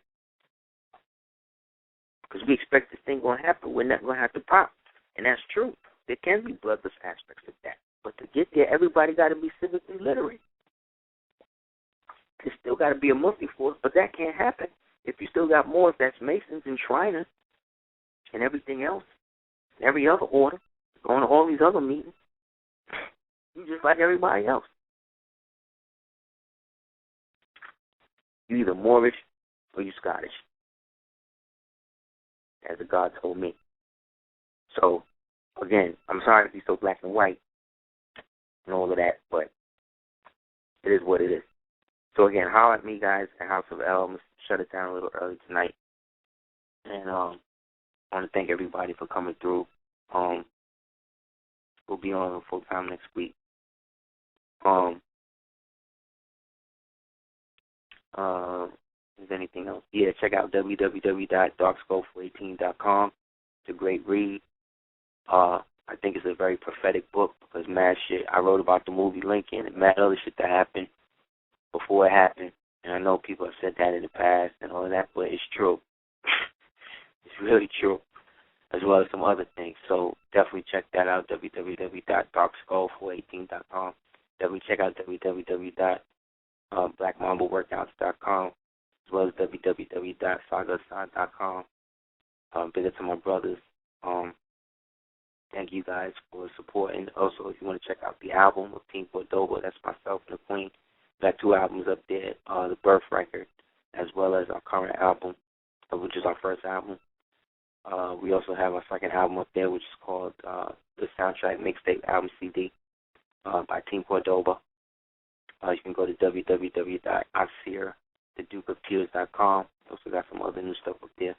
Because we expect this thing going to happen, we're not going to have to pop. And that's true. There can be bloodless aspects of that. But to get there, everybody got to be civically literate. There's still got to be a multi-force, but that can't happen if you still got Moors that's Masons and Shriners and everything else, every other order, going to all these other meetings. You just like everybody else. You either Moorish or you Scottish. as the God told me. So, again, I'm sorry to be so black and white and all of that, but it is what it is. So, again, holler at me, guys, at House of L. I'm going to shut it down a little early tonight. And I want to thank everybody for coming through. We'll be on full time next week. Is there anything else? Yeah, check out www.darkscope18.com. It's a great read. I think it's a very prophetic book because mad shit. I wrote about the movie Lincoln and mad other shit that happened before it happened. And I know people have said that in the past and all of that, but it's true. It's really true, as well as some other things. So definitely check that out, www.darkskull418.com. Definitely check out www.blackmambaworkouts.com, as well as www.sagasan.com. Big up to my brothers. Thank you guys for supporting. Also, if you want to check out the album of Team Cordoba, that's myself and the Queen. We got 2 albums up there, the Birth Record, as well as our current album, which is our first album. We also have our second album up there, which is called the Soundtrack Mixtape Album CD by Team Cordoba. You can go to www.Aseer, thedukeoftears.com. Also got some other new stuff up there.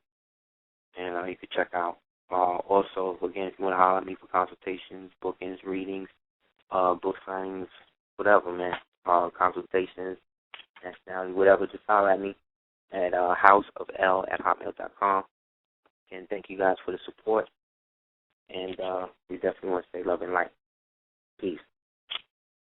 And you can check out. Also, again, if you want to holler at me for consultations, bookings, readings, book signings, whatever, man, consultations, nationality, whatever, just holler at me at houseofel@hotmail.com. And thank you guys for the support. And we definitely want to say love and light. Peace.